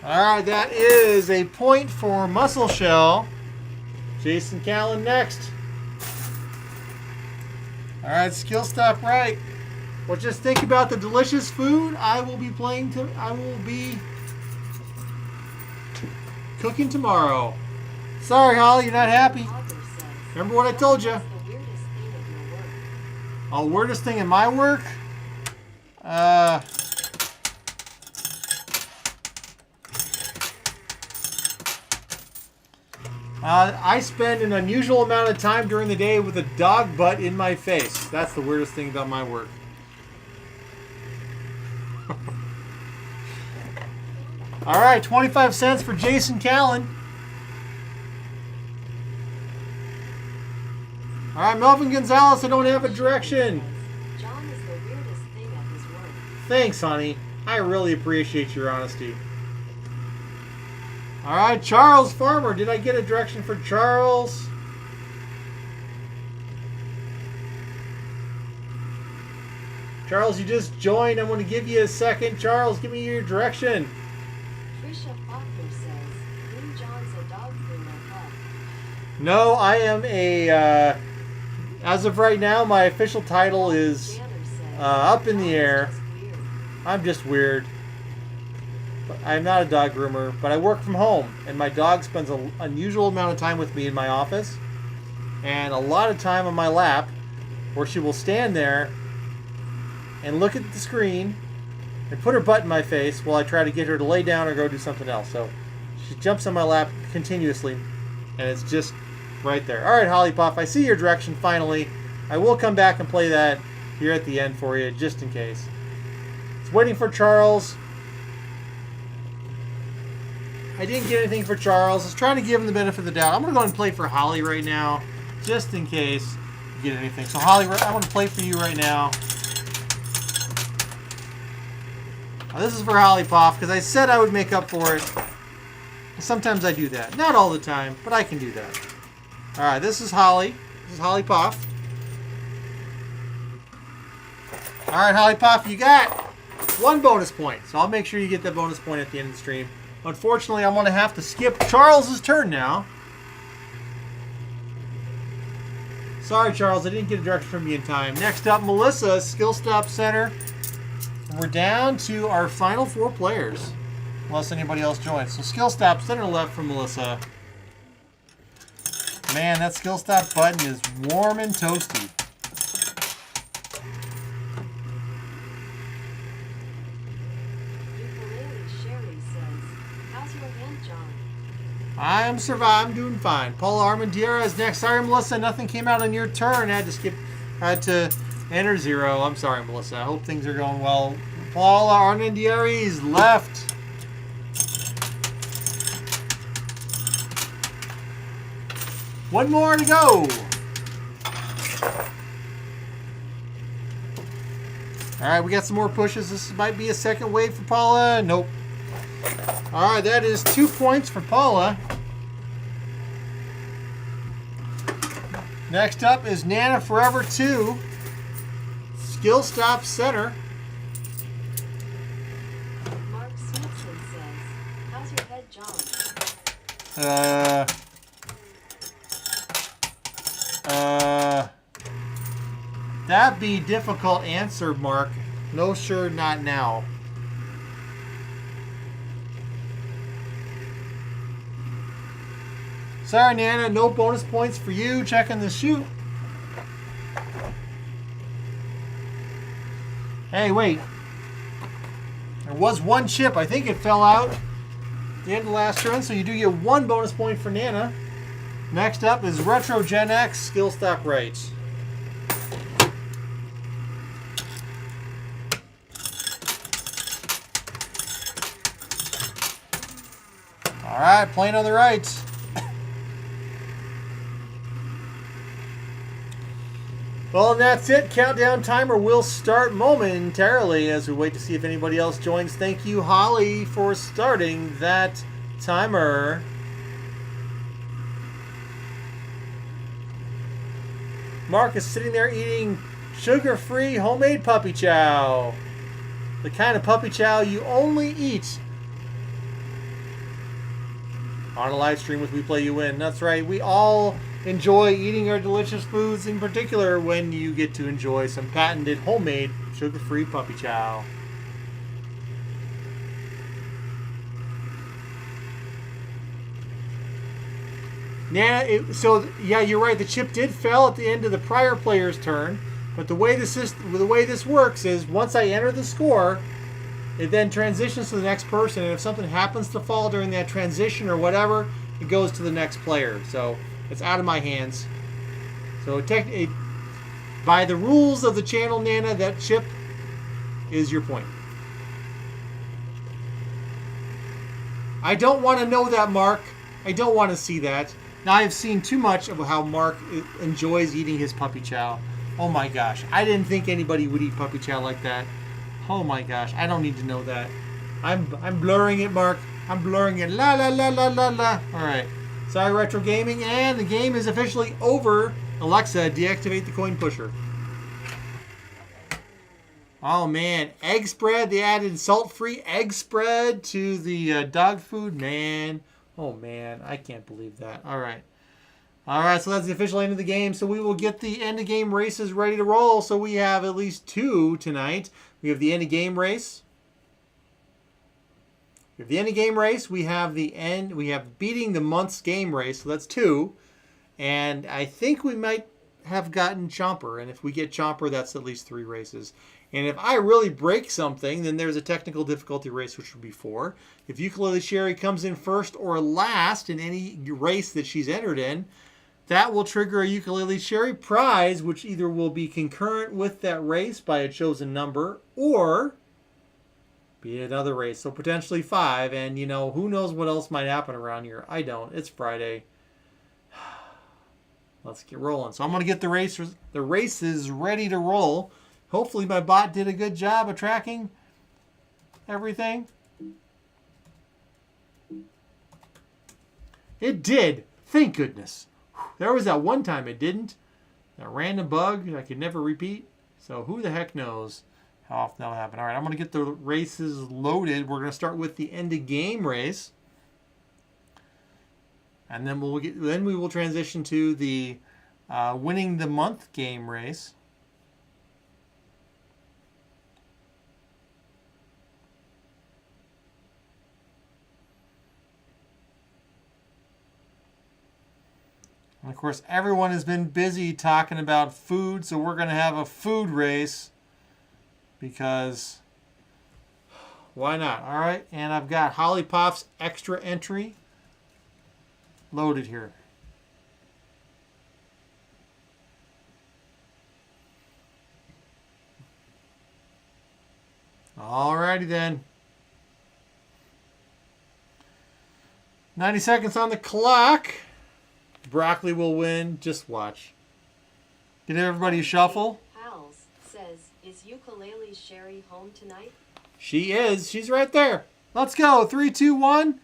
All right, that is a point for Muscle Shell. Jason Callan next. All right, skill stop right. Well, just think about the delicious food I will be cooking tomorrow. Sorry, Holly, you're not happy. Remember what I told you. Oh, weirdest thing in my work? I spend an unusual amount of time during the day with a dog butt in my face. That's the weirdest thing about my work. All right, 25 cents for Jason Callan. All right, Melvin Gonzalez, I don't have a direction. John is the weirdest thing at his work. Thanks, honey. I really appreciate your honesty. All right, Charles Farmer. Did I get a direction for Charles? Charles, you just joined. I'm going to give you a second. Charles, give me your direction. Trisha Faulkner says, Blue John's a dog groomer, huh? No, I am a... as of right now, my official title is Tanner says, up in the John is air. just weird. I'm just weird. But I'm not a dog groomer, but I work from home, and my dog spends an unusual amount of time with me in my office, and a lot of time on my lap, where she will stand there and look at the screen and put her butt in my face while I try to get her to lay down or go do something else. So she jumps on my lap continuously, and it's just right there. All right, Holly Puff, I see your direction finally. I will come back and play that here at the end for you, just in case. It's waiting for Charles. I didn't get anything for Charles. I was trying to give him the benefit of the doubt. I'm going to go ahead and play for Holly right now, just in case you get anything. So, Holly, I want to play for you right now. Now, this is for Holly Puff, because I said I would make up for it. Sometimes I do that. Not all the time, but I can do that. All right, this is Holly. This is Holly Puff. All right, Holly Puff, you got 1 bonus point. So I'll make sure you get that bonus point at the end of the stream. Unfortunately, I'm going to have to skip Charles's turn now. Sorry, Charles, I didn't get a direction from you in time. Next up, Melissa, Skill Stop Center. We're down to our final 4 players, unless anybody else joins. So Skill Stop Center left for Melissa. Man, that Skill Stop button is warm and toasty. I'm surviving. I'm doing fine. Paula Armandiera is next. Sorry, Melissa, nothing came out on your turn. I had to enter 0. I'm sorry, Melissa. I hope things are going well. Paula Armandiera is left. One more to go. All right, we got some more pushes. This might be a second wave for Paula. Nope. All right, that is 2 points for Paula. Next up is Nana Forever 2. Skill Stop Center. Mark Smithson says, how's your head, John? That'd be difficult answer, Mark. No, sure, not now. Sorry, Nana, no bonus points for you checking the chute. Hey, wait. There was 1 chip. I think it fell out at the end of the last turn, so you do get 1 bonus point for Nana. Next up is Retro Gen X, Skill Stop Right. All right, playing on the right. Well, and that's it. Countdown timer will start momentarily as we wait to see if anybody else joins. Thank you, Holly, for starting that timer. Mark is sitting there eating sugar-free homemade puppy chow. The kind of puppy chow you only eat on a live stream with We Play You Win. That's right. We all enjoy eating our delicious foods, in particular when you get to enjoy some patented homemade sugar-free puppy chow. Nana, so yeah, you're right. The chip did fail at the end of the prior player's turn, but the way this works is once I enter the score, it then transitions to the next person, and if something happens to fall during that transition or whatever, it goes to the next player. So it's out of my hands. So by the rules of the channel, Nana, that chip is your point. I don't want to know that, Mark. I don't want to see that. Now, I've seen too much of how Mark enjoys eating his puppy chow. Oh my gosh. I didn't think anybody would eat puppy chow like that. Oh my gosh. I don't need to know that. I'm blurring it, Mark. I'm blurring it. La la la la la la. Alright. Sorry, Retro Gaming, and the game is officially over. Alexa, deactivate the coin pusher. Oh man, egg spread. They added salt-free egg spread to the dog food. Man. Oh man, I can't believe that. Alright. Alright, so that's the official end of the game. So we will get the end of game races ready to roll. So we have at least 2 tonight. We have the end of game race. We have the end of game race. We have beating the month's game race. So that's 2. And I think we might have gotten Chomper. And if we get Chomper, that's at least 3 races. And if I really break something, then there's a technical difficulty race, which would be 4. If Ukulele Sherry comes in first or last in any race that she's entered in, that will trigger a Ukulele Sherry prize, which either will be concurrent with that race by a chosen number or be another race. So potentially 5. And, who knows what else might happen around here. I don't. It's Friday. Let's get rolling. So I'm going to get the races ready to roll. Hopefully my bot did a good job of tracking everything. It did. Thank goodness. There was that one time it didn't. That random bug I could never repeat. So who the heck knows how often that'll happen. All right, I'm going to get the races loaded. We're going to start with the end of game race. And then we will transition to the winning the month game race. And of course, everyone has been busy talking about food, so we're going to have a food race because why not? All right, and I've got Holly Pop's extra entry loaded here. Alrighty then. 90 seconds on the clock. Broccoli will win. Just watch. Did everybody shuffle? Pals says, is Ukulele Sherry home tonight? She is. She's right there. Let's go. 3, 2, 1.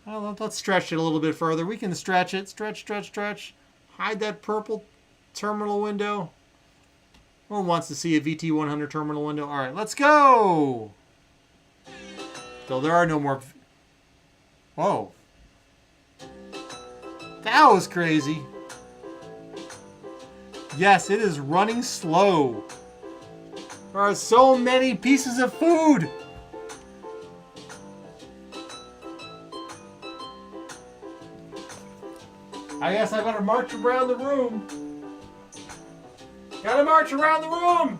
Well, let's stretch it a little bit further. We can stretch it. Stretch, stretch, stretch. Hide that purple terminal window. Who wants to see a VT100 terminal window? All right, let's go. So there are no more. Whoa. That was crazy. Yes, it is running slow. There are so many pieces of food. I guess I better march around the room. Gotta march around the room.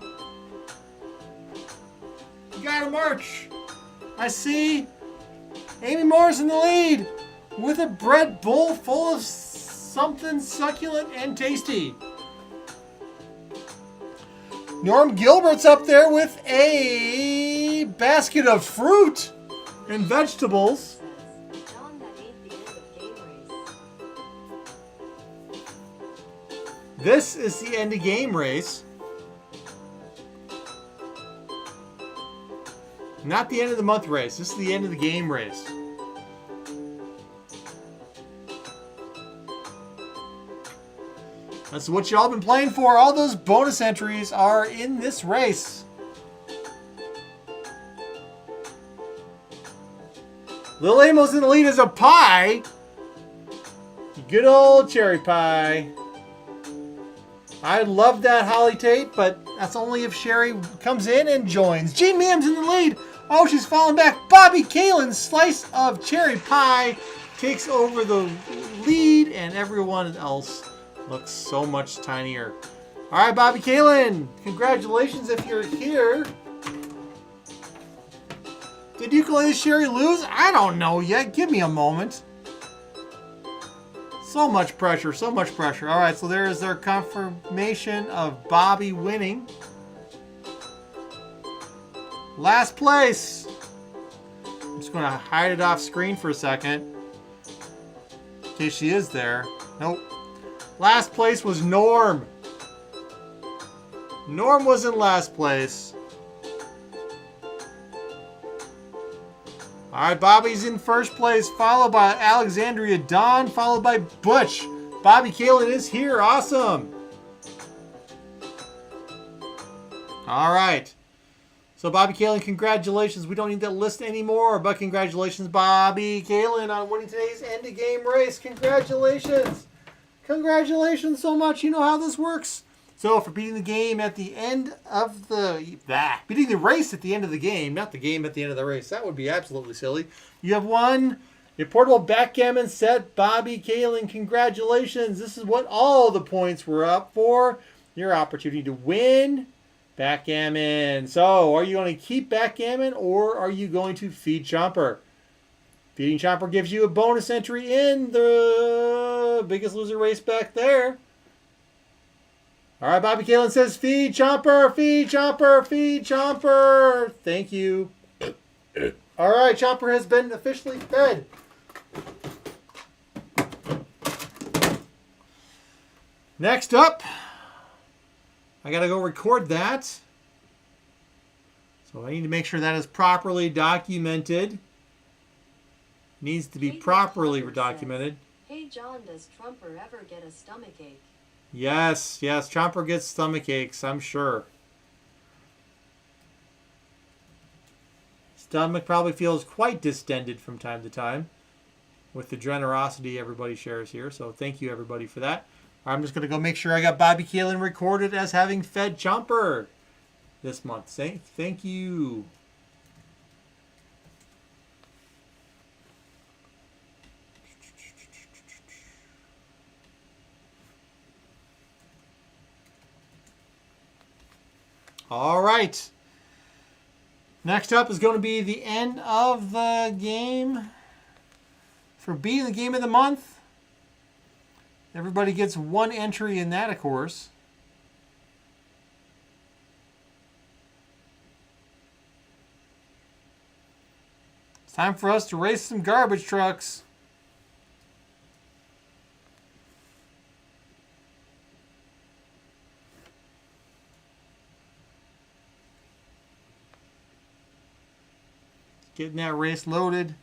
You gotta march. I see Amy Moore's in the lead with a bread bowl full of something succulent and tasty. Norm Gilbert's up there with a basket of fruit and vegetables. This is the end of game race. Not the end of the month race. This is the end of the game race. That's what y'all been playing for. All those bonus entries are in this race. Lil Amos in the lead as a pie. Good old cherry pie. I love that Holly Tate, but that's only if Sherry comes in and joins. Jean Mims in the lead. Oh, she's falling back. Bobby Kalen's slice of cherry pie takes over the lead, and everyone else looks so much tinier. All right, Bobby Kalen, congratulations if you're here. Did Ukulele Sherry lose? I don't know yet. Give me a moment. So much pressure, so much pressure. All right, so there is their confirmation of Bobby winning. Last place. I'm just going to hide it off screen for a second in case she is there. Nope. Last place was Norm. Norm was in last place. All right, Bobby's in first place, followed by Alexandria Dawn, followed by Butch. Bobby Kalen is here. Awesome. All right. So, Bobby Kalen, congratulations. We don't need that list anymore, but congratulations, Bobby Kalen, on winning today's end-of-game race. Congratulations. Congratulations so much. You know how this works. So, for beating the game at the end of beating the race at the end of the game, not the game at the end of the race. That would be absolutely silly. You have won a portable backgammon set. Bobby Kalen, congratulations. This is what all the points were up for. Your opportunity to win Backgammon. So, are you going to keep backgammon or are you going to feed Chomper? Feeding Chomper gives you a bonus entry in the Biggest Loser race back there. All right, Bobby Kalen says, feed Chomper, feed Chomper, feed Chomper. Thank you. All right, Chomper has been officially fed. Next up, I got to go record that. So I need to make sure that is properly documented. Needs to be properly documented. Hey John, does Trumper ever get a stomachache? Yes, Chomper gets stomach aches, I'm sure. Stomach probably feels quite distended from time to time with the generosity everybody shares here. So thank you everybody for that. I'm just going to go make sure I got Bobby Keelan recorded as having fed Chomper this month. Thank you. All right. Next up is going to be the end of the game for being the game of the month. Everybody gets one entry in that, of course. It's time for us to race some garbage trucks. Getting that race loaded.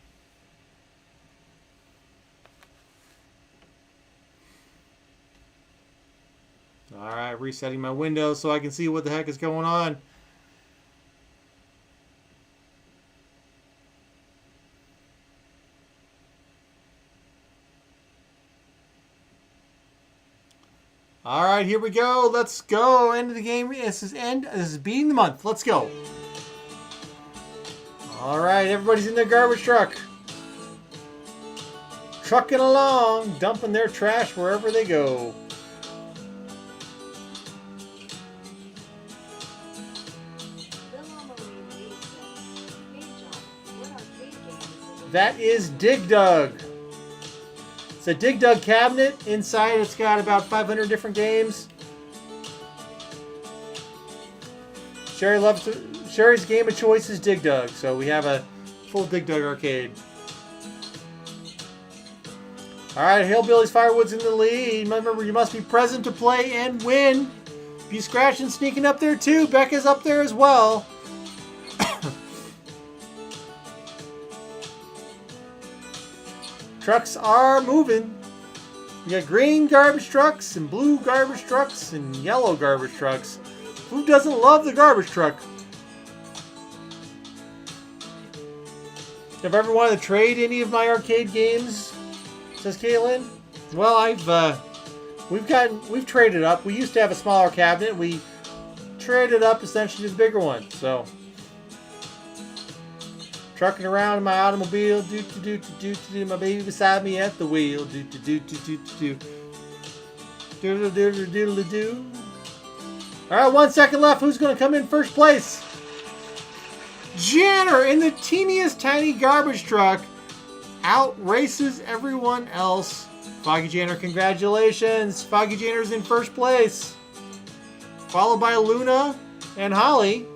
All right, resetting my window so I can see what the heck is going on. All right, here we go. Let's go. End of the game. This is beating the month. Let's go. All right, everybody's in their garbage truck. Trucking along, dumping their trash wherever they go. That is Dig Dug. It's a Dig Dug cabinet. Inside it's got about 500 different games. Sherry's game of choice is Dig Dug, so we have a full Dig Dug arcade. Alright, Hillbillies Firewood's in the lead. Remember, you must be present to play and win. Be scratching, sneaking up there too. Becca's up there as well. Trucks are moving. We got green garbage trucks and blue garbage trucks and yellow garbage trucks. Who doesn't love the garbage truck? Have I ever wanted to trade any of my arcade games? Says Kaylin. Well, we've traded up. We used to have a smaller cabinet. We traded up essentially to the bigger one. So trucking around in my automobile, my baby beside me at the wheel, All right, 1 second left. Who's going to come in first place? Janner in the teeniest tiny garbage truck out races everyone else. Foggy Janner, congratulations. Foggy Janner's in first place, followed by Luna and Holly.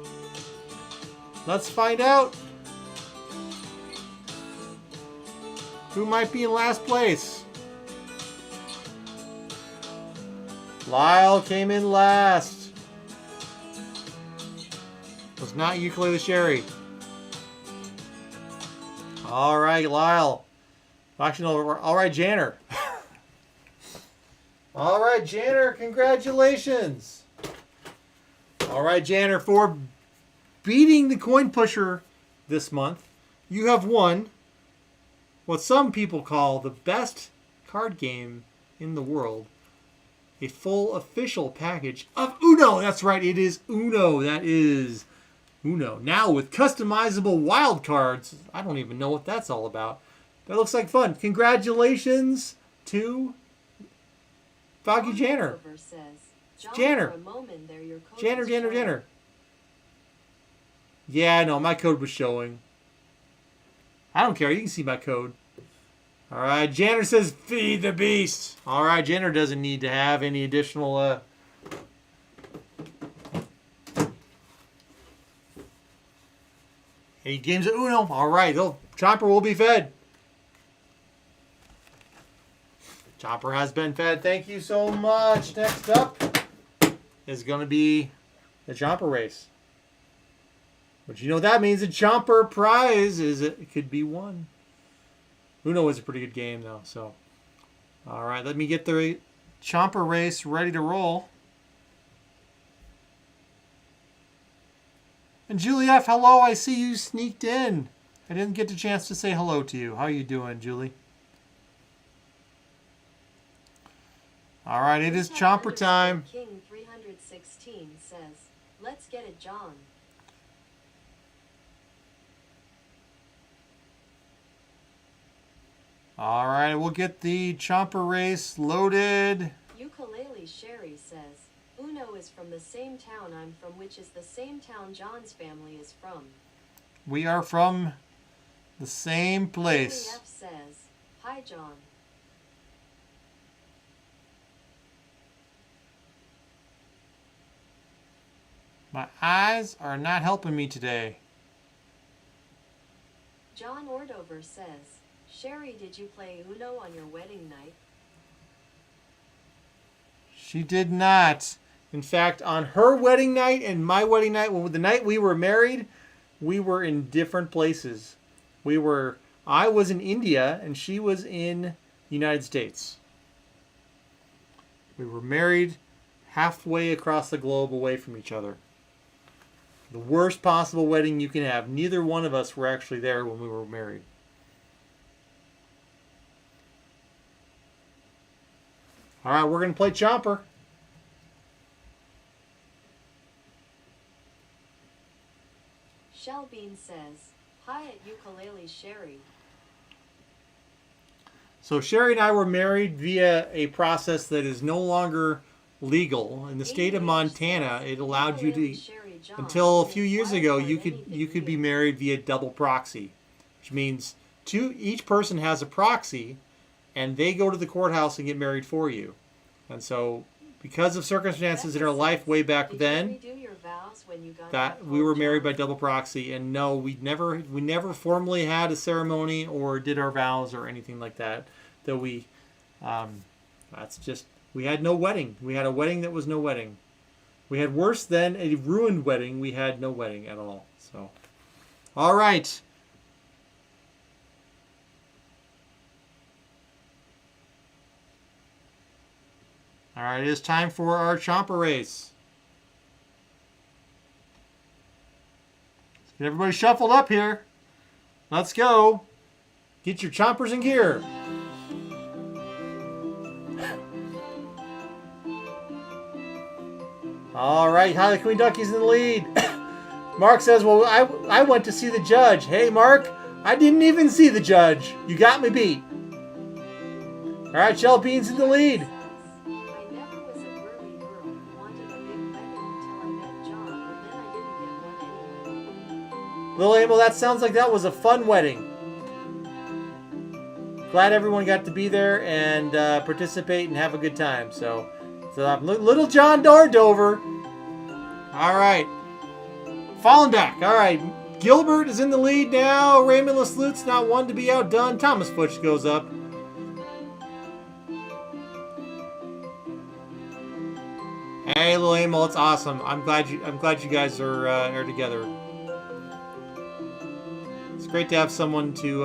Let's find out who might be in last place. Lyle came in last. It was not Ukulele Sherry. All right, Lyle. Actually, no, all right, Janner. All right, Janner, congratulations. All right, Janner, for beating the coin pusher this month, you have won what some people call the best card game in the world. A full official package of Uno. That's right, it is Uno. That is Uno. Now with customizable wild cards. I don't even know what that's all about. That looks like fun. Congratulations to Foggy Janner. Janner. Janner. Yeah, no, my code was showing. I don't care. You can see my code. All right, Janner says feed the beast. All right, Janner doesn't need to have any additional... Any games of Uno. All right, Chomper will be fed. Chomper has been fed. Thank you so much. Next up is going to be the Chomper race. But you know what that means? The Chomper prize is it could be won. Uno is a pretty good game, though. So, all right, let me get the Chomper race ready to roll. And Julie F., hello, I see you sneaked in. I didn't get the chance to say hello to you. How you doing, Julie? All right, it is Chomper time. King 316 says, let's get it, John. All right, we'll get the Chomper race loaded. Ukulele Sherry says, Uno is from the same town I'm from, which is the same town John's family is from. We are from the same place. Julie F. says, hi, John. My eyes are not helping me today. John Ordover says, Sherry, did you play Uno on your wedding night? She did not. In fact, on her wedding night and my wedding night, well, the night we were married, we were in different places. I was in India and she was in the United States. We were married halfway across the globe away from each other. The worst possible wedding you can have. Neither one of us were actually there when we were married. All right, we're going to play Chomper. Shellbean says, hi at Ukulele Sherry. So Sherry and I were married via a process that is no longer legal. In the state of Montana, it allowed you to, until a few years ago, you could be married via double proxy, which means each person has a proxy, and they go to the courthouse and get married for you. And so, because of circumstances in our life way back then, that we were married by double proxy, and no, we never formally had a ceremony or did our vows or anything like that. Though we had no wedding. We had a wedding that was no wedding. We had worse than a ruined wedding. We had no wedding at all. So, all right. All right, it is time for our Chomper race. Let's get everybody shuffled up here. Let's go. Get your chompers in gear. All right, Highly Queen Ducky's in the lead. Mark says, well, I went to see the judge. Hey, Mark, I didn't even see the judge. You got me beat. All right, Shell Bean's in the lead. Lil Abel, that sounds like that was a fun wedding. Glad everyone got to be there and participate and have a good time. So Little John Dover. All right. Falling back. All right. Gilbert is in the lead now. Raymond LaSlute's not one to be outdone. Thomas Butch goes up. Hey, Lil Emil, it's awesome. I'm glad you guys are together. It's great to have someone to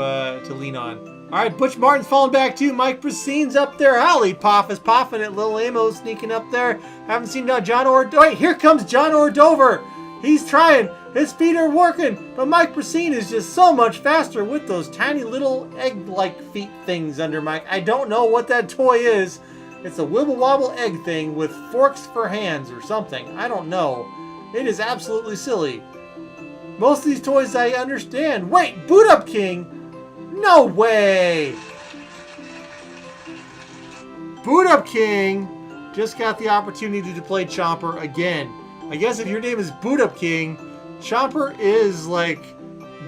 lean on. All right, Butch Martin's falling back too. Mike Pracine's up there. Holly Poff is poffing it. Lil Amo sneaking up there. Haven't seen John Ordover. Wait, here comes John Ordover. He's trying. His feet are working, but Mike Pracine is just so much faster with those tiny little egg-like feet things under Mike. I don't know what that toy is. It's a wibble-wobble egg thing with forks for hands or something. I don't know. It is absolutely silly. Most of these toys I understand. Wait, Boot Up King? No way! Boot Up King just got the opportunity to play Chomper again. I guess if your name is Boot Up King, Chomper is like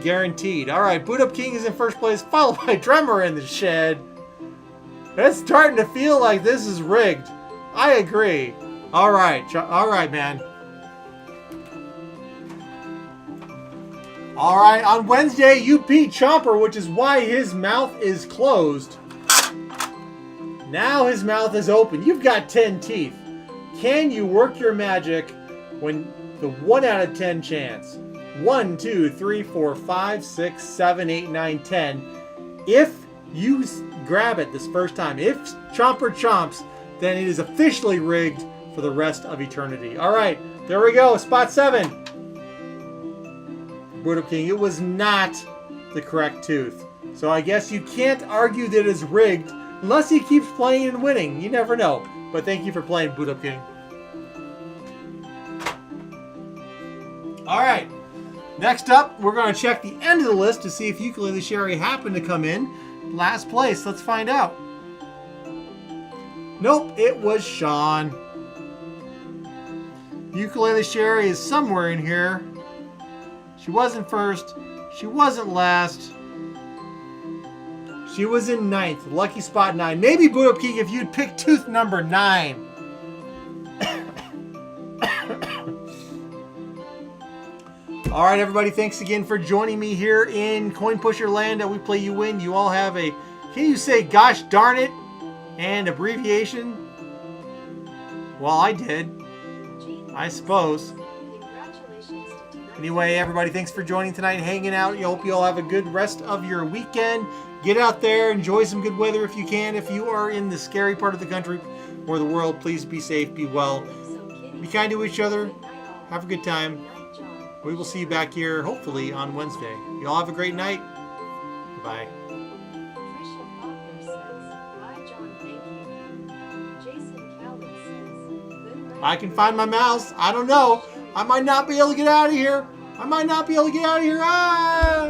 guaranteed. All right, Boot Up King is in first place, followed by Drummer in the shed. It's starting to feel like this is rigged. I agree. All right, man. All right, on Wednesday you beat Chomper, which is why his mouth is closed. Now his mouth is open. You've got 10 teeth. Can you work your magic when the 1 out of 10 chance? 1, 2, 3, 4, 5, 6, 7, 8, 9, 10. If you grab it this first time, if Chomper chomps, then it is officially rigged for the rest of eternity. All right, there we go. Spot 7. Boot Up King, it was not the correct tooth. So I guess you can't argue that it's rigged unless he keeps playing and winning. You never know. But thank you for playing, Boot Up King. All right. Next up, we're going to check the end of the list to see if Ukulele Sherry happened to come in last place. Let's find out. Nope, it was Sean. Ukulele Sherry is somewhere in here. She wasn't first. She wasn't last. She was in 9th. Lucky spot 9. Maybe Boot Up King if you'd pick tooth number 9. All right, everybody. Thanks again for joining me here in Coin Pusher Land at We Play You Win. You all have a, can you say gosh darn it and abbreviation? Well, I did. I suppose. Anyway, everybody, thanks for joining tonight, hanging out. I hope you all have a good rest of your weekend. Get out there, enjoy some good weather if you can. If you are in the scary part of the country or the world, please be safe, be well. Be kind to each other. Have a good time. We will see you back here, hopefully, on Wednesday. You all have a great night. Bye. I can find my mouse. I don't know. I might not be able to get out of here. Ah!